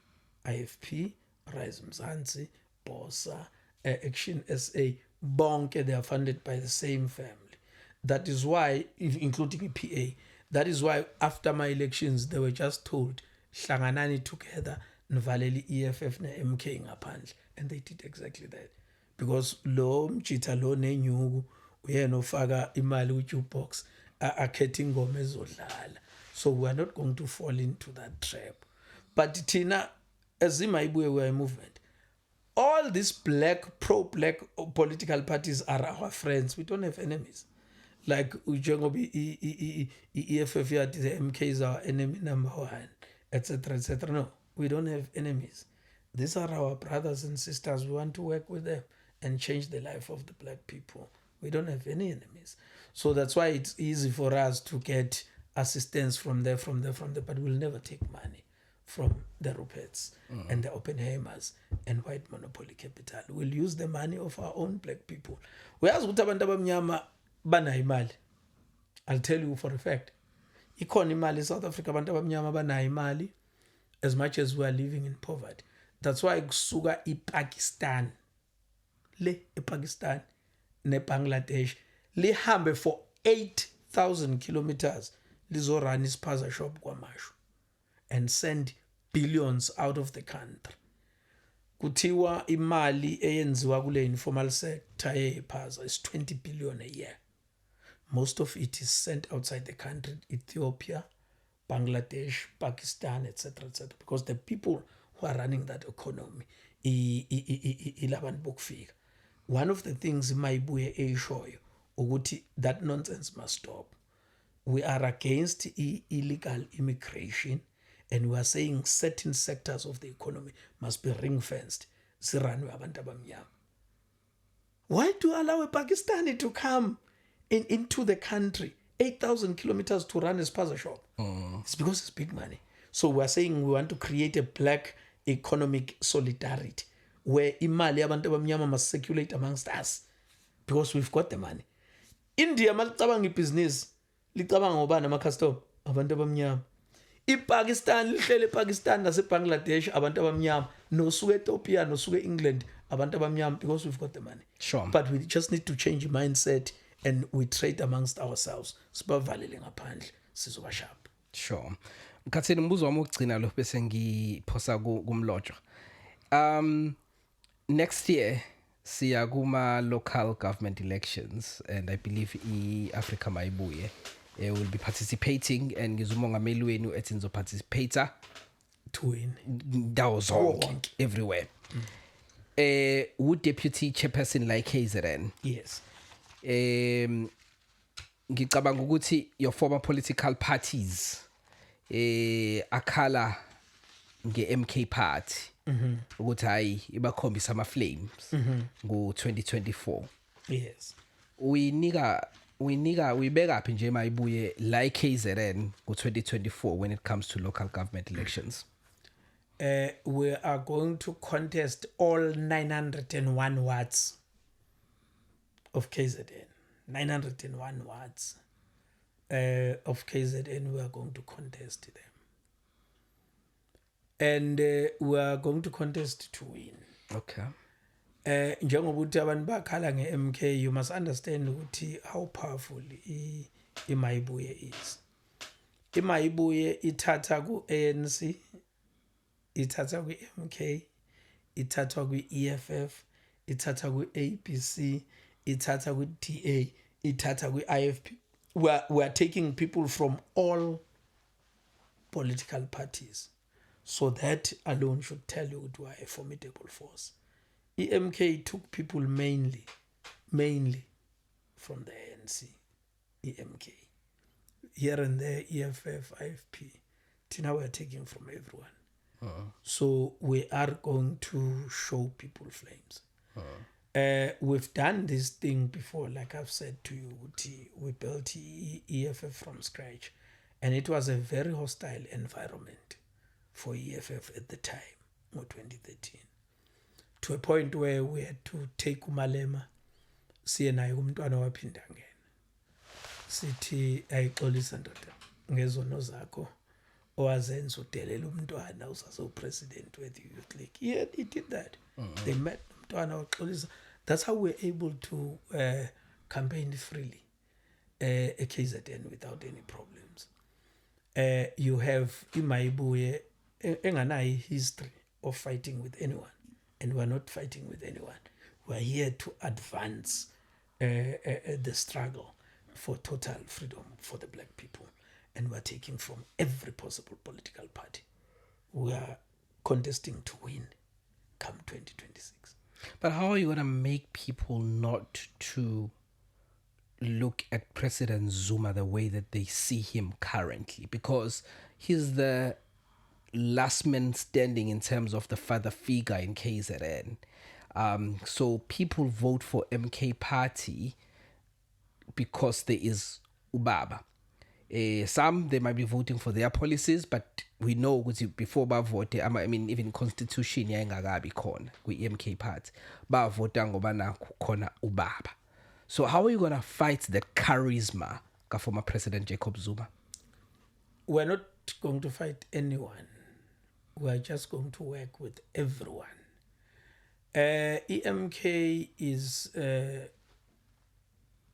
IFP, Rise Mzansi, Bosa, Action SA, bonke, they are funded by the same family. That is why, including PA, that is why after my elections, they were just told, hlanganani together, nvaleli EFF na MK ngaphandle. And they did exactly that. Because lo mchita lo nenyuku, uyena ofaka imali kwi-jukebox, akhetha ingoma ezodlala. So we are not going to fall into that trap. But Tina, as Maibuya, we are a movement. All these pro-black political parties are our friends. We don't have enemies. Like Ujengobi, EFF, the MK is our enemy number one, etc., etc. No, we don't have enemies. These are our brothers and sisters. We want to work with them and change the life of the black people. We don't have any enemies. So that's why it's easy for us to get assistance from there, but we'll never take money from the Ruperts and the Oppenheimers and white monopoly capital. We'll use the money of our own black people. Whereas abantu abamnyama banayo imali. I'll tell you for a fact. Ikhona imali South Africa abantu abamnyama banayo imali as much as we are living in poverty. That's why kusuka iPakistan le ePakistan neBangladesh lihambe for 8,000 kilometers lizorun ispaza shop kwamasho and send billions out of the country. Kuthiwa imali eyenziwa kule informal sector yepaza is 20 billion a year. Most of it is sent outside the country, Ethiopia, Bangladesh, Pakistan, etc., etc. Because the people who are running that economy, ilaban bokufika. One of the things Maibuye eshoyo ukuthi that nonsense must stop. We are against illegal immigration, and we are saying certain sectors of the economy must be ring-fenced. Siranwe abantu abamnyama. Why do you allow a Pakistani to come into the country 8,000 kilometers to run a spaza shop? It's because it's big money. So we are saying we want to create a black economic solidarity where imali abantu abamnyama must circulate amongst us because we've got the money. India malicabanga ibhizinisi licabanga ngobani ama-custom abantu abamnyama. IPakistan lihlele ePakistan naseBangladesh abantu abamnyama, nosuke eEthiopia nosuke England abantu abamnyama, because we've got the money. Sure. But we just need to change mindset and we trade amongst ourselves. Sibavalele ngaphandle sizoba sharp. Sure. Mkhathini umbuzo wami ukugcina lo bese ngiphosa kumlojo. Next year siya kuma local government elections, and I believe Africa Maibuye will be participating, and ngizumongameli wenu ethi nizoparticipate To win. Ndawo zonke everywhere. Would deputy chairperson like KZN? Yes. Ngicabanga ukuthi your former political parties akhala nge-MK party ukuthi hayi ibakhombisa ama-flames ngo-2024. Yes. uyibeka phi nje Maibuye la KZN ngo-2024 when it comes to local government elections? We are going to contest all 901 wards of KZN. 901 wards of KZN, we are going to contest them. And we are going to contest to win. Okay. Njengoba uthi abantu bakhala nge-MK, you must understand ukuthi how powerful iMaibuye is. iMaibuye ithatha ku-ANC, ithatha kwi-MK, ithatha kwi-EFF, ithatha kwi-ABC, ithatha kwi-DA, ithatha kwi-IFP. We are taking people from all political parties. So that alone should tell you we are a formidable force. EMK took people mainly from the ANC. EMK. Here and there, EFF, IFP. Now we are taking from everyone. So we are going to show people flames. We've done this thing before, like I've said to you. We built EFF from scratch, and it was a very hostile environment for EFF at the time, in 2013, to a point where we had to take uMalema, siyenaye umntwana waphinda ngena, sithi ayixolisa ndoda ngezono zakho owazenza udelela umntwana usaso president with the youth league. He did that. They met umntwana waxolisa. That's how we're able to campaign freely at KZN without any problems. You have iMaibuye enganayi history of fighting with anyone, and we're not fighting with anyone. We're here to advance the struggle for total freedom for the black people, and we're taking from every possible political party. We are contesting to win come 2026. But how are you going to make people not to look at President Zuma the way that they see him currently? Because he's the last man standing in terms of the father figure in KZN. So people vote for MK party because there is Ubaba. Some, they might be voting for their policies, but we know before vote, I mean, even constitution yayingakabi khona kwi-MK party, bavota ngoba nakho khona Ubaba. So how are you going to fight that charisma ka former President Jacob Zuma? We're not going to fight anyone. We're just going to work with everyone. EMK is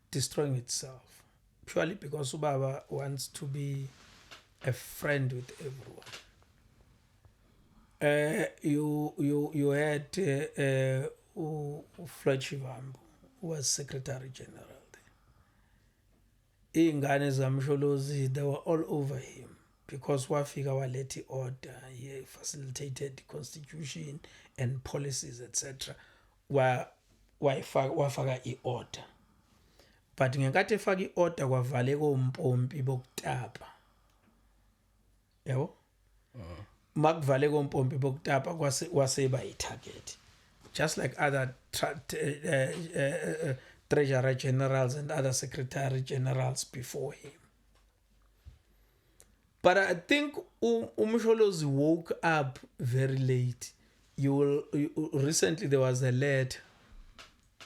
destroying itself purely because Ubaba wants to be a friend with everyone. You had Floyd Shivambu, who was Secretary General there. Iy'ngane zamsholozi, they were all over him because wafika walethi order, he facilitated the constitution and policies, etc. Wafaka i-order. But ngenkathi efaka i-order kwavale kompompi bokutapa. Yabo? Makuvale kompompi bokutapa waseba i-target. Just like other treasurer generals and other secretary generals before him. But I think Umsholozi woke up very late. Recently there was a letter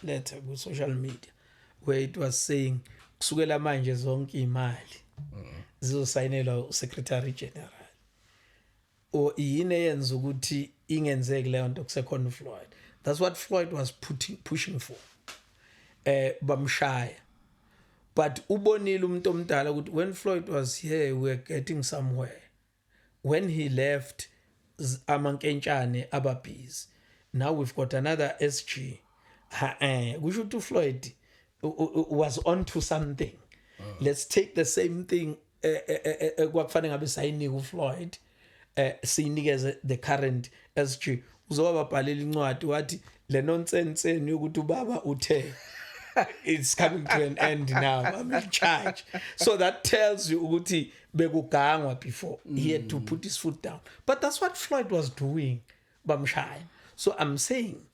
with social media where it was saying kusukela manje zonke imali zizosayinelwa secretary general. Or yini eyenza ukuthi ingenzeki leyo nto kusekhona Floyd. That's what Floyd was pushing for. Bamshaya. But ubonile umuntu omdala ukuthi when Floyd was here, we were getting somewhere. When he left, amankentshane ababhizi. Now we've got another SG. Kusho ukuthi Floyd was onto something. Let's take the same thing kwakufanele ngabe sayinika uFloyd siyinikeze the current SG. Uzobabhalela incwadi wathi le nonsense yokuthi ubaba uthe it's coming to an end now. I'm in charge. So that tells you ukuthi bekugangwa before. He had to put his foot down. But that's what Floyd was doing. Bamshaya. So I'm saying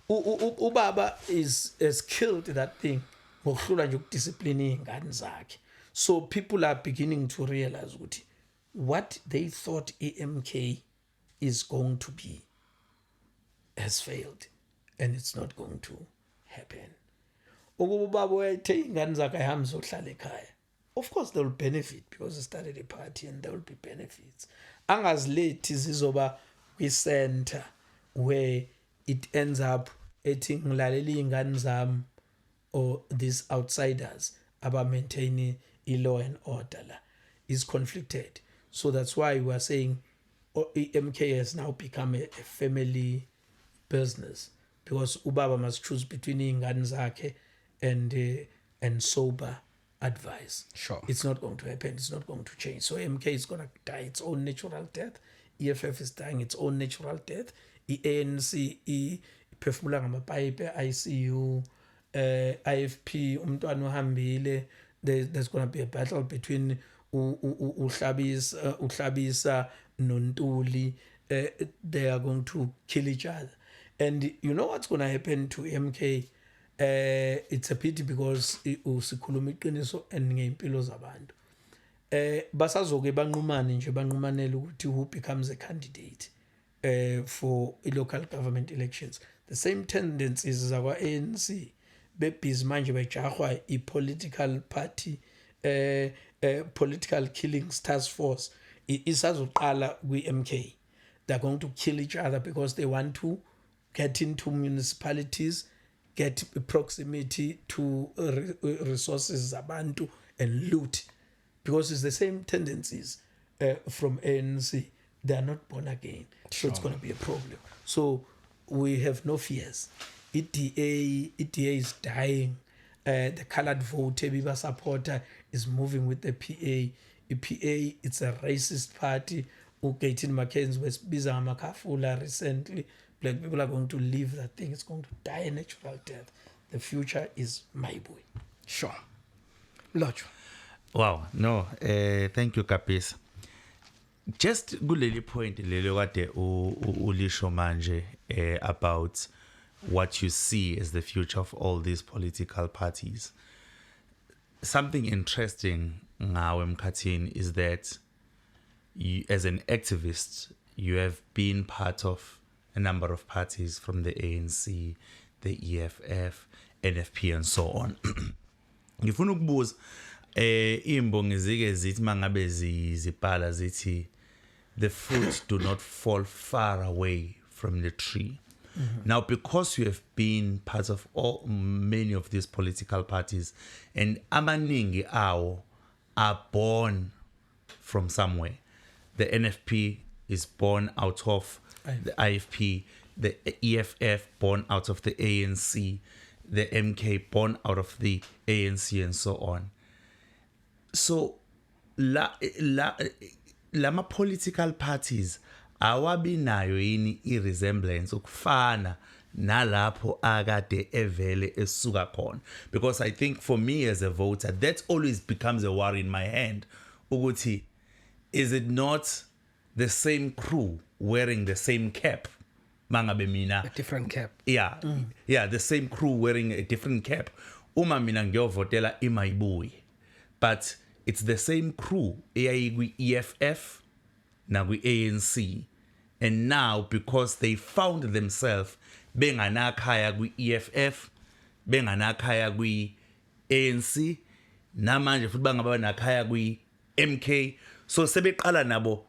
ubaba has killed that thing. Ngokuhlula nje ukudiscipline izingane zakhe. So people are beginning to realize ukuthi what they thought EMK is going to be has failed, and it's not going to happen. Of course they will benefit because they started a party and there will be benefits. Angazilethi zizoba kwi-center where it ends up ethi ngilaleli iy'ngane zami or these outsiders aba maintaining law and order la is conflicted. So that's why we are saying EMK has now become a family business because ubaba must choose between iy'ngane zakhe and sober advice. Sure. It's not going to happen. It's not going to change. So MK is going to die its own natural death. EFF is dying its own natural death. ANC iphefumula ngamapipe, ICU, IFP umntwana uhambile. There's going to be a battle between Uhlabisa Nontuli. They are going to kill each other. And you know what's going to happen to MK? It's a pity because usikhuluma iqiniso and ngeimpilo zabantu. Basazoke banqumane nje banqumanela ukuthi who becomes a candidate for local government elections. The same tendencies zakwa ANC bebhizi manje bejahwa i-political party political killings task force isazoqala kwi-MK. They're going to kill each other because they want to get into municipalities, get proximity to resources zabantu and loot, because it's the same tendencies from ANC. They are not born again. So it's going to be a problem. So we have no fears. EDA is dying. The colored vote, Biba supporter, is moving with the PA. PA, it's a racist party. Gaten Mackenzie was Biza Makafula recently. Black people are going to leave that thing. It's going to die a natural death. The future is my boy. Sure. Lojo. Wow, no, thank you, Kapis. Just kuleli point lelo kade ulisho manje about what you see as the future of all these political parties. Something interesting ngawe Mkhathini is that you, as an activist, you have been part of a number of parties from the ANC, the EFF, NFP and so on. Ngifuna ukubuza imbongi zike zithi mangabe zibhala zithi the fruit do not fall far away from the tree. Now, because you have been part of many of these political parties, and amaningi awo are born from somewhere. The NFP is born out of the IFP, the EFF born out of the ANC, the MK born out of the ANC, and so on. So, lama political parties awabi nayo yini i-resemblance ukufana nalapho akade evele esuka khona, because I think for me as a voter that always becomes a worry in my hand ukuthi is it not the same crew wearing the same cap mangabe mina A different cap. yeah the same crew wearing a different cap uma mina ngiyovotela iMayibuye, but it's the same crew eyayi EFF na ANC, and now because they found themselves benganakhaya kwi EFF benganakhaya kwi ANC namanje futhi bangaba nakhaya kwi MK, so sebeqala nabo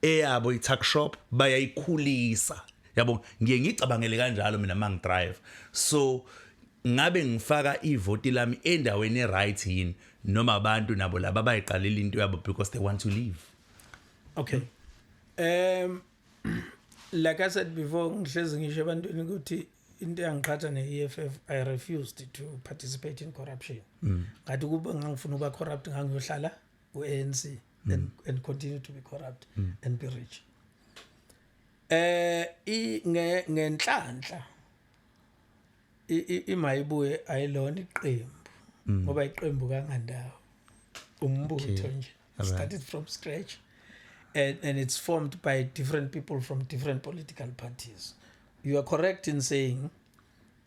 eyabo i-tuck shop bayayikhulisa, yabo ngiye ngicabangele kanjalo mina mang drive, so ngabe ngifaka ivoti lami endaweni right yini noma abantu nabo laba bayiqalela into yabo because they want to leave. Okay. Like I said before, ngihlezi ngisho abantweni ukuthi into yangiqhatha ne-EFF, I refused to participate in corruption. Ngathi kuba ngangifuna uba corrupt ngangiyohlala ku-ANC and continue to be corrupt and be rich. Ngenhlanhla iMayibuye ayilona iqembu ngoba iqembu kangandawo umbutho nje, started from scratch. And it's formed by different people from different political parties. You are correct in saying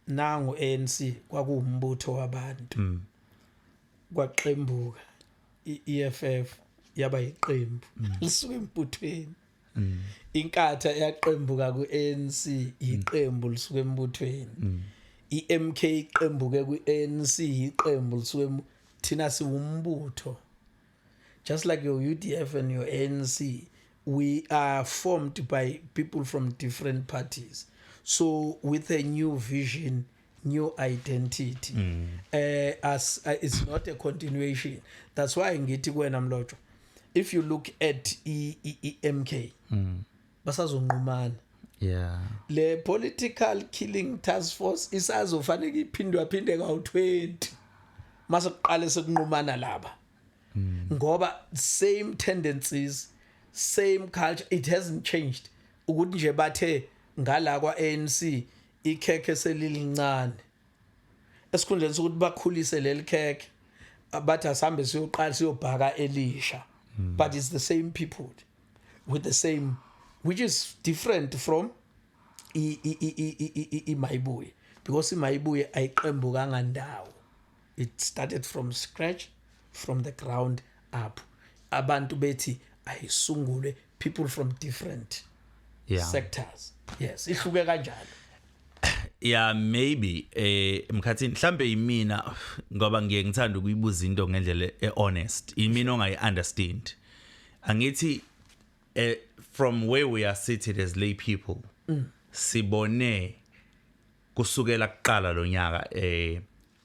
nangu ANC kwakuumbutho wabantu kwaqembuka iEFF yaba iqembu lisuke embuthweni, inkatha yaqembuka kuANC iqembu lisuke embuthweni, iMK iqembuke kuANC iqembu lisuke thina siwumbutho. Just like your UDF and your ANC, we are formed by people from different parties. So with a new vision, new identity, it's not a continuation. That's why ngithi kwena Mlojo, if you look at MK, basazonqumana. Yeah. Le political killing task force isazofanele iphindwe ka-20 mase kuqale sekunqumana laba. Ngoba same tendencies, same culture, it hasn't changed. Ukuthi nje bathe ngala kwa ANC ikhekhe selilincane esikhundleni sokuthi bakhulise leli khekhe bathi asambe siyoqala siyobhaka elisha, but it's the same people with the same, which is different from iMayibuye, because iMayibuye ayiqembu kangandawo. It started from scratch, from the ground up. Abantu bethi ayisungule people from different sectors. Yes, ihluke kanjalo. Yeah, maybe mkhathini mhlambe imina ngoba ngiye ngithanda ukuyibuza into ngendlela honest, imina ongayi understand. Angithi from where we are seated as lay people, sibone kusukela kuqala lo nyaka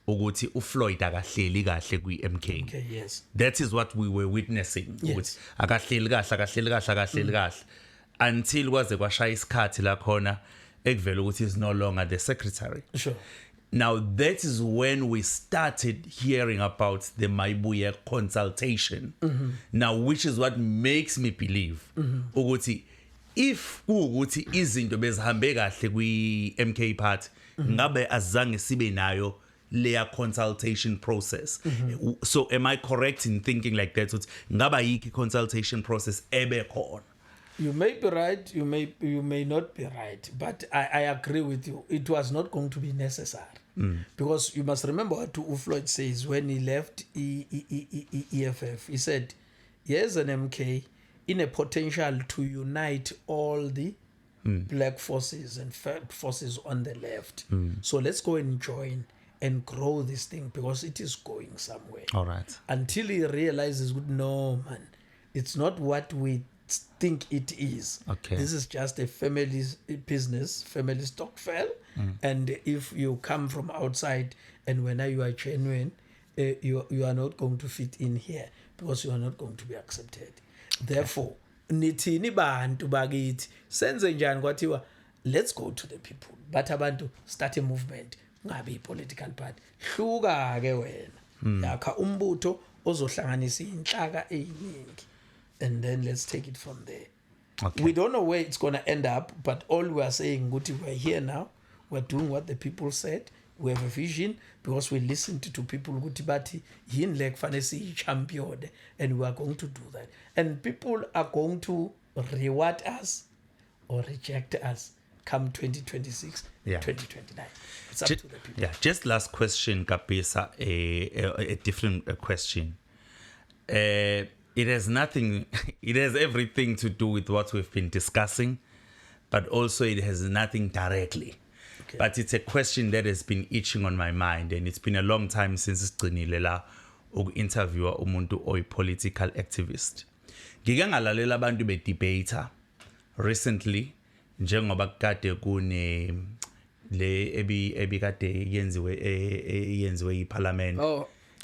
ukuthi uFloyd akahleli kahle kwi-MK. Okay, yes. That is what we were witnessing. Ukuthi akahleli kahle until kwaze kwashaya isikhathi la khona ekuvela ukuthi is no longer the secretary. Sure. Now that is when we started hearing about the Mayibuye consultation. Now which is what makes me believe ukuthi if ukuthi izinto bezihambe kahle kwi-MK party ngabe azange sibe nayo layer consultation process. So am I correct in thinking like that? Ngaba yiki consultation process ebe khona? You may be right, you may not be right, but I agree with you. It was not going to be necessary. Because you must remember what Floyd says when he left EFF. He said, here's an MK in a potential to unite all the black forces and forces on the left. So let's go and join and grow this thing because it is going somewhere. All right. Until he realizes, no, man, it's not what we think it is. Okay. This is just a family business, family stokvel. And if you come from outside and when you are genuine, you are not going to fit in here because you are not going to be accepted. Therefore, nithini bantu bakithi senze njani kwathiwa let's go to the people. But abantu start a movement, ngabe political party. Hluka ke wena. Yakha umbutho ozohlanganisa inhlaka eziningi. And then let's take it from there. Okay. We don't know where it's going to end up, but all we are saying, Guti, we're here now. We're doing what the people said. We have a vision because we listened to people, Guti Bati, yin leg fantasy champion, and we are going to do that. And people are going to reward us or reject us come 2026, Yeah. 2029. It's up to the people. Yeah, just last question, Kapisa, a different question. It has nothing, it has everything to do with what we've been discussing, but also it has nothing directly. Okay. But it's a question that has been itching on my mind, and it's been a long time since sigcinile la uku-interviewa umuntu oyi-political activist. Ngike ngalalela abantu be-debater recently, njengoba kade kune le ebikade yenziwe iparliament.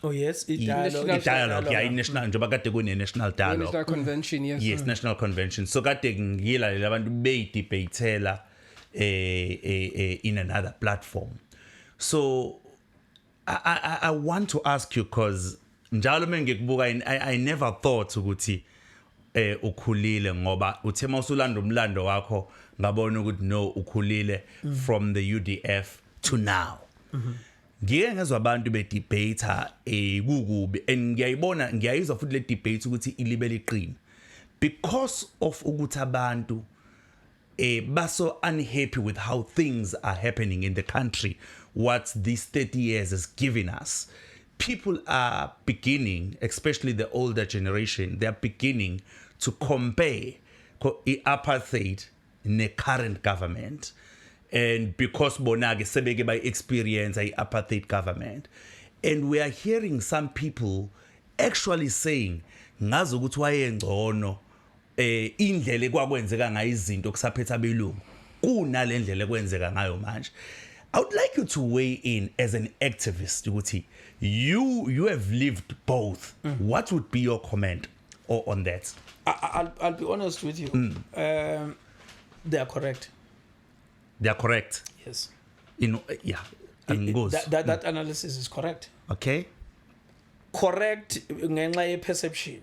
Oh yes, Dialogue, yeah, national njengoba kade kune national dialogue. National Convention, yes. Yes, national convention. So kade ngilalela abantu beyidebatela in another platform. So I want to ask you, because njalo mengikubuka I never thought ukuthi ukhulile ngoba uthe mawusulanda umlando wakho ngabona ukuthi no ukhulile from the UDF to now. Ngike ngezwe abantu be-debater kukubi, and ngiyayizwa futhi le debate ukuthi ilibe liqina because of ukuthi abantu baso unhappy with how things are happening in the country, what these 30 years has given us. People are beginning, especially the older generation, they are beginning to compare apartheid in the current government. And because bonage sebeke by experience a apartheid government, and we are hearing some people actually saying ngazi ukuthi wayengcono indlela ekwakwenzeka ngayo izinto kusaphetha belungu kunale ndlela ekwenzeka ngayo manje. I would like you to weigh in as an activist ukuthi you have lived both. What would be your comment on that? I'll be honest with you. They are correct. They are correct. Yes. Yeah. And goes. That analysis is correct. Okay. Correct ngenxa ye perception.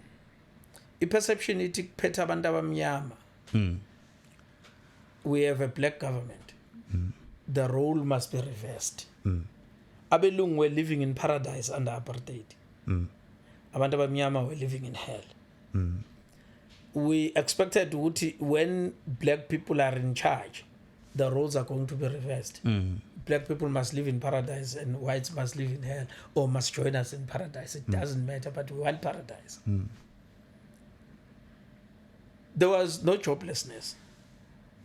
I perception ithi kuphethe abantu abamnyama. We have a black government. The role must be reversed. Abelungu were living in paradise under apartheid. Abantu abamnyama were living in hell. We expected when black people are in charge, the roles are going to be reversed. Black people must live in paradise and whites must live in hell, or must join us in paradise. It doesn't matter, but we want paradise. There was no joblessness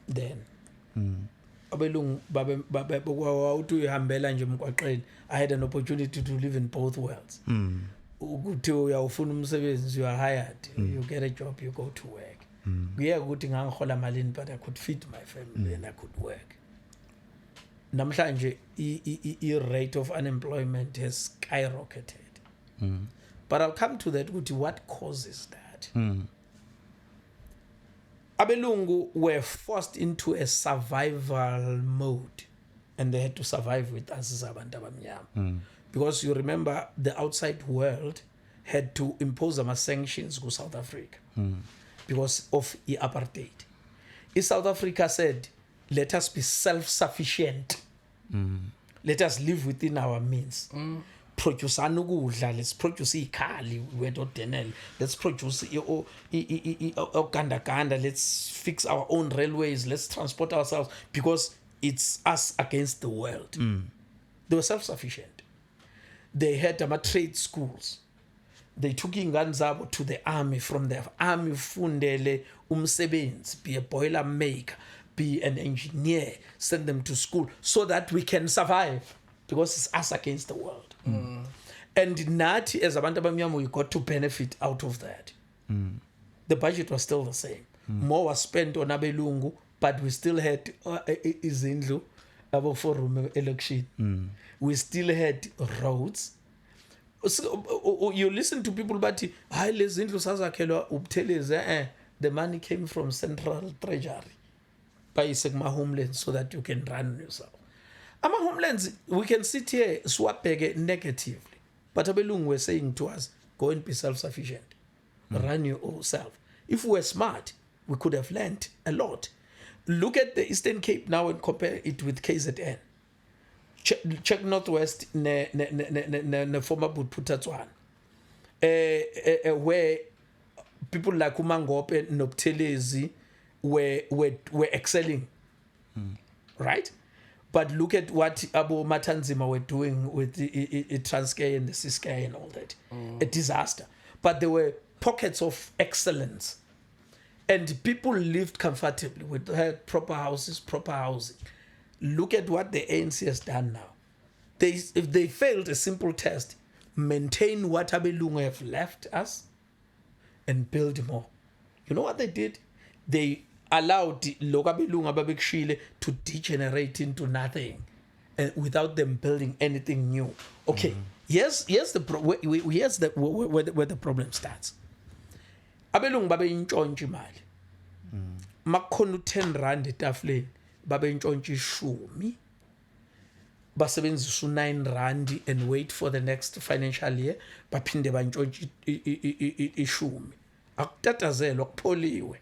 then. Abelungu bawuthi uyahambela nje emgwaqeni. I had an opportunity to live in both worlds. Ukuthi uyawufuna umsebenzi, you are hired, you get a job, you go to work. Kuye ukuthi ngangihola malini, but I could feed my family and I could work. Namhlanje the rate of unemployment has skyrocketed. But I'll come to that, ukuthi what causes that. Abelungu were forced into a survival mode, and they had to survive with us as abantu abamnyama. Because you remember the outside world had to impose some sanctions to South Africa because of the apartheid. South Africa said, let us be self-sufficient. Let us live within our means. Produce anukudla, let's produce ikhali, let's produce ogandaganda, let's fix our own railways, let's transport ourselves, because it's us against the world. They were self-sufficient. They had trade schools. They took ingane zabo to the army. From the army fundele umsebenzi, be a boiler maker, be an engineer, send them to school so that we can survive. because it's us against the world. And nathi as abantu abamnyama, we got to benefit out of that. The budget was still the same. More was spent on abelungu, but we still had izindlu abo forum election. We still had roads. So, you listen to people, but hayi lezindlu sazakhelwa ubuthelezi, the money came from Central Treasury. Bayise kuma homelands so that you can run yourself. Ama homelands, we can sit here swabheke negatively, but abelungu were saying to us, go and be self-sufficient, run yourself. If we were smart, we could have learned a lot. Look at the Eastern Cape now and compare it with KZN. Check Northwest ne former Bophuthatswana, where people like uMangope and Nobuthelezi were excelling, right? But look at what Abu Matanzima were doing with the Transkei and the Ciskei and all that. A disaster. But there were pockets of excellence. And people lived comfortably with had proper houses, proper housing. Look at what the ANC has done now. If they failed a simple test, maintain what Abelungu have left us and build more. You know what they did? They allowed Lokabelungu Ababekshile to degenerate into nothing, and without them building anything new. Okay, here's where the problem starts. Abelungu babe intshontshe imali. Makhona u10 rand etafuleni babe intshontshe 10. Basebenzisa u9 rand and wait for the next financial year baphinde bantshontshe 10. Akutatazelwa kupholiwe.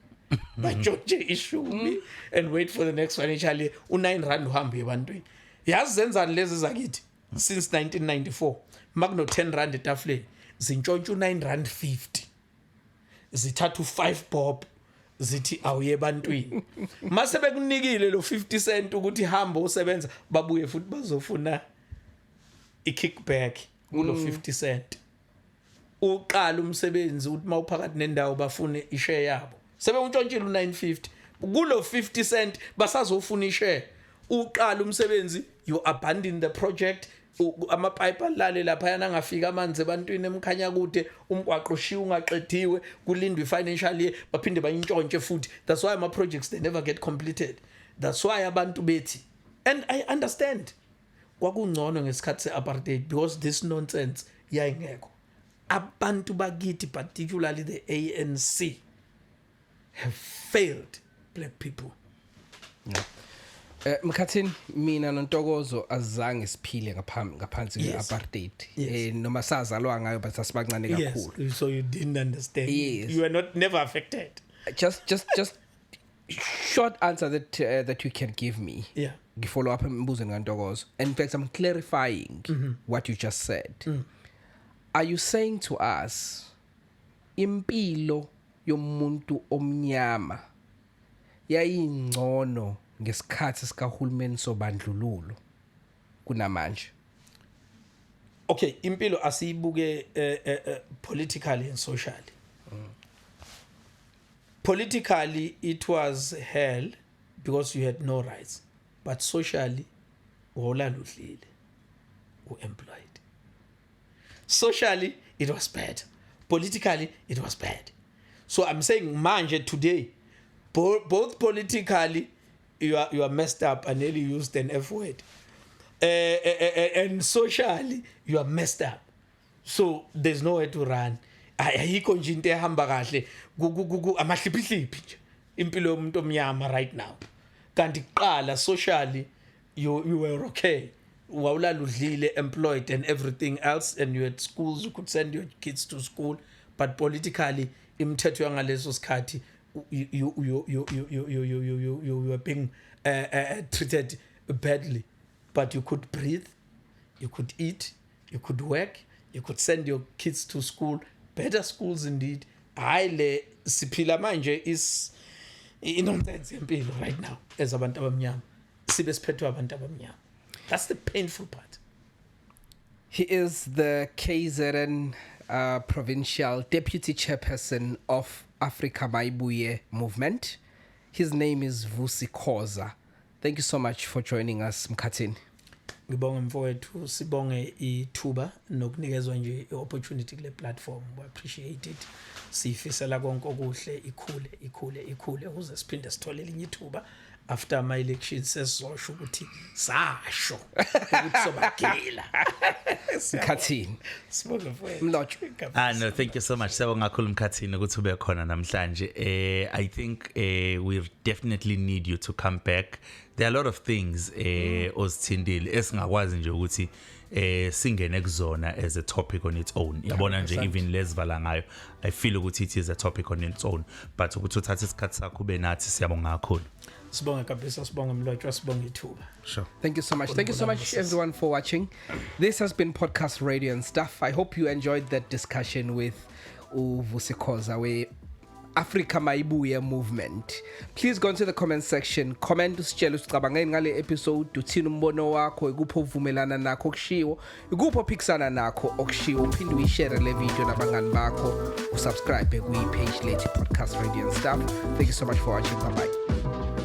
Bantshontshe 10 and wait for the next financial year u9 rand uhambe ebantwini. Yazi zenzani lezi zakithi since 1994 magno 10 rand etafuleni zintshontshe u9 rand 50. Zithatha u5 bob zithi awuye ebantwini. Mase bekunikile lo 50 cent ukuthi hamba usebenza babuye futhi bazofuna ikickback kulo 50 cent. Uqala umsebenzi uthi mawuphakathi nendawo bafune ishare yabo. Sebe untshontshelwe u950 kulo 50 cent basazofuna ishare. Uqala umsebenzi, you abandon the project. Amapipe alale lapha yana ngafika amanzi ebantwini emkhanya kude umgwaqo ushiya ungaqediwe kulindwe financial year baphinde bayintshontshe futhi. That's why my projects they never get completed. That's why abantu bethi, and I understand kwakungcono ngesikhathi seapartheid because this nonsense yayingekho. Abantu bakithi particularly the ANC have failed black people. Yeah. Mkhathini mina noNtokozo azange siphile ngaphansi kweapartheid noma sazalwa ngayo but asibancane kakhulu. Yes, so you didn't understand. Yes. You were never affected. Just short answer that you can give me. Yeah. Follow up embuzo ngaNtokozo. In fact I'm clarifying what you just said. Are you saying to us impilo yomuntu omnyama yayingcono ngesikhathi sikahulumeni sobandlululo kunamanje? Okay, impilo asiyibuke politically and socially. Politically it was hell because you had no rights, but socially uholaludlile uemployed. Socially it was bad, politically it was bad. So I'm saying manje today both politically you are messed up. I nearly used an F word. And socially, you are messed up. So there's nowhere to run. Ayikho nje into ehamba kahle amahliphihliphi nje impilo yomuntu omnyama right now. Kanti qala socially you were okay. Wawulala udlile, employed and everything else, and you had schools, you could send your kids to school, but politically imithetho yangaleso sikhathi you were being treated badly, but you could breathe, you could eat, you could work, you could send your kids to school, better schools indeed. Haile siphila manje is inonsense empilo right now as abantu abamnyama sibe siphethwe abantu abamnyama. That's the painful part. He is the KZN provincial deputy chairperson of Africa Maibuye movement. His name is Vusi Khoza. Thank you so much for joining us, Mkhathini. ngibonge mfowethu, sibonge ithuba nokunikezwa nje i-opportunity kule platform. We appreciate it. Sifisela konke okuhle, ikhule ukuze siphinde sithole elinye ithuba after ama elections sesizosho ukuthi sasho ukuthi sobagila. Mkhathini. Sibonge mfowethu. Mlotshwa. No, thank you so much. Siyabonga kakhulu Mkhathini ukuthi ube khona namhlanje. I think we definitely need you to come back. There are a lot of things ozithindile esingakwazi nje ukuthi singene kuzona as a topic on its own. Yabona nje even lesvala ngayo. I feel ukuthi it is a topic on its own, but ukuthi uthathe isikhathi sakho ube nathi siyabonga kakhulu. Sibonge kabisa, sibonge Mlotshwa, sibonge ithuba. Sure. Thank you so much. Thank you so much, everyone, for watching. This has been Podcast Radio and Stuff. I hope you enjoyed that discussion with Uvusikoza, where Africa Maibuya movement. Please go into the comment section. Comment usitshela usicabanga ngale episode, uthini umbono wakho, ikupho uvumelana nakho okushiwo, ikupho ophikisana nakho okushiwo, uphinde uyishare le video nabangani bakho, usubscribe ku page lethu Podcast Radio and Stuff. Thank you so much for watching. Bye bye.